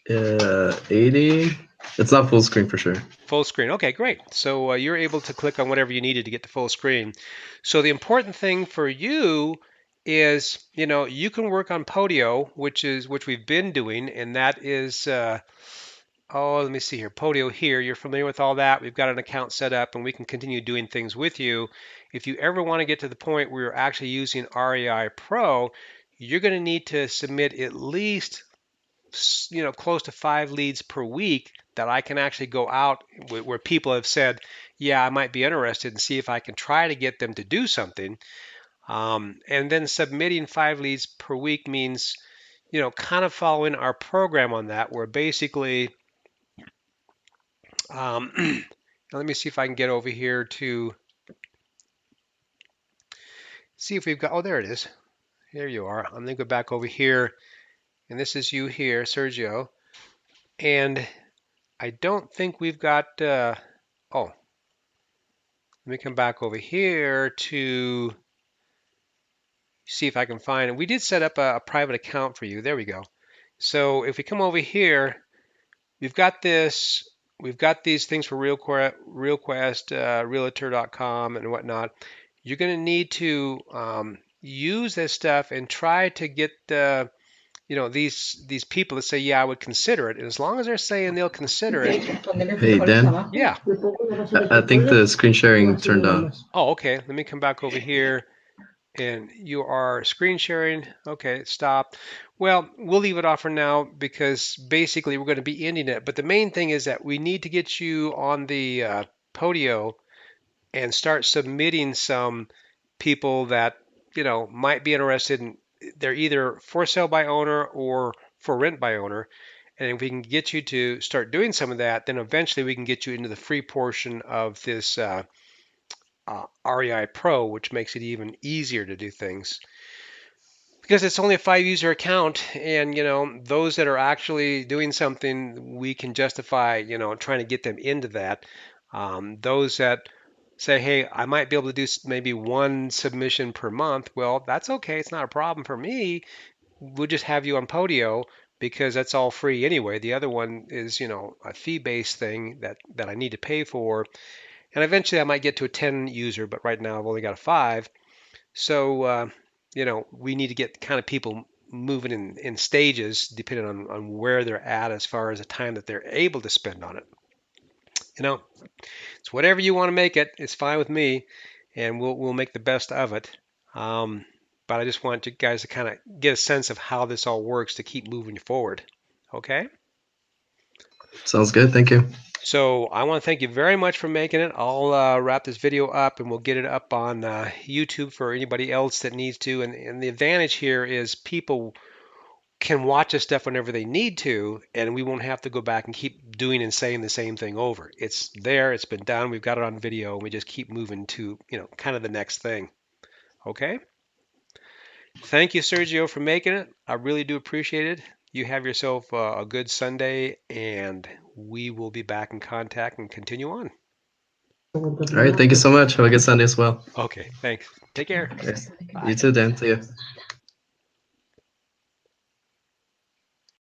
80. It's not full screen for sure. Full screen. Okay, great. So you're able to click on whatever you needed to get to full screen. So the important thing for you is, you can work on Podio, which we've been doing, and that is. Let me see here. Podio here. You're familiar with all that. We've got an account set up, and we can continue doing things with you. If you ever want to get to the point where you're actually using REIpro, you're going to need to submit at least, close to 5 leads per week that I can actually go out where people have said, yeah, I might be interested, and see if I can try to get them to do something. And then submitting 5 leads per week means, kind of following our program on that, where basically, let me see if I can get over here to see if we've got, there it is. There you are. I'm going to go back over here, and this is you here, Sergio. And I don't think we've got, let me come back over here to see if I can find it. We did set up a private account for you. There we go. So if we come over here, we've got this we've got these things for RealQuest, Realtor.com, and whatnot. You're going to need to use this stuff and try to get these people that say, yeah, I would consider it. And as long as they're saying they'll consider it, Hey, Dan. yeah. I think the screen sharing turned on. Oh, okay. Let me come back over here. And you are screen sharing. Okay, stop. Well, we'll leave it off for now because basically we're going to be ending it. But the main thing is that we need to get you on the Podio and start submitting some people that might be interested in. They're either for sale by owner or for rent by owner. And if we can get you to start doing some of that, then eventually we can get you into the free portion of this REIpro, which makes it even easier to do things because it's only a 5 user account. And those that are actually doing something, we can justify trying to get them into that. Those that say, hey, I might be able to do maybe one submission per month, well, that's okay, it's not a problem for me. We'll just have you on Podio because that's all free anyway. The other one is a fee-based thing that I need to pay for, and eventually I might get to a 10 user, but right now I've only got a 5. So, we need to get kind of people moving in stages depending on where they're at as far as the time that they're able to spend on it. It's whatever you want to make it. It's fine with me, and we'll make the best of it. But I just want you guys to kind of get a sense of how this all works to keep moving forward. Okay? Sounds good. Thank you. So I want to thank you very much for making it. I'll wrap this video up and we'll get it up on YouTube for anybody else that needs to. And the advantage here is people can watch this stuff whenever they need to, and we won't have to go back and keep doing and saying the same thing over. It's there, it's been done, we've got it on video, and we just keep moving to, kind of the next thing. Okay? Thank you, Sergio, for making it. I really do appreciate it. You have yourself a good Sunday, and we will be back in contact and continue on. All right. Thank you so much. Have a good Sunday as well. Okay, thanks. Take care. Okay. Bye. You too, Dan. See you.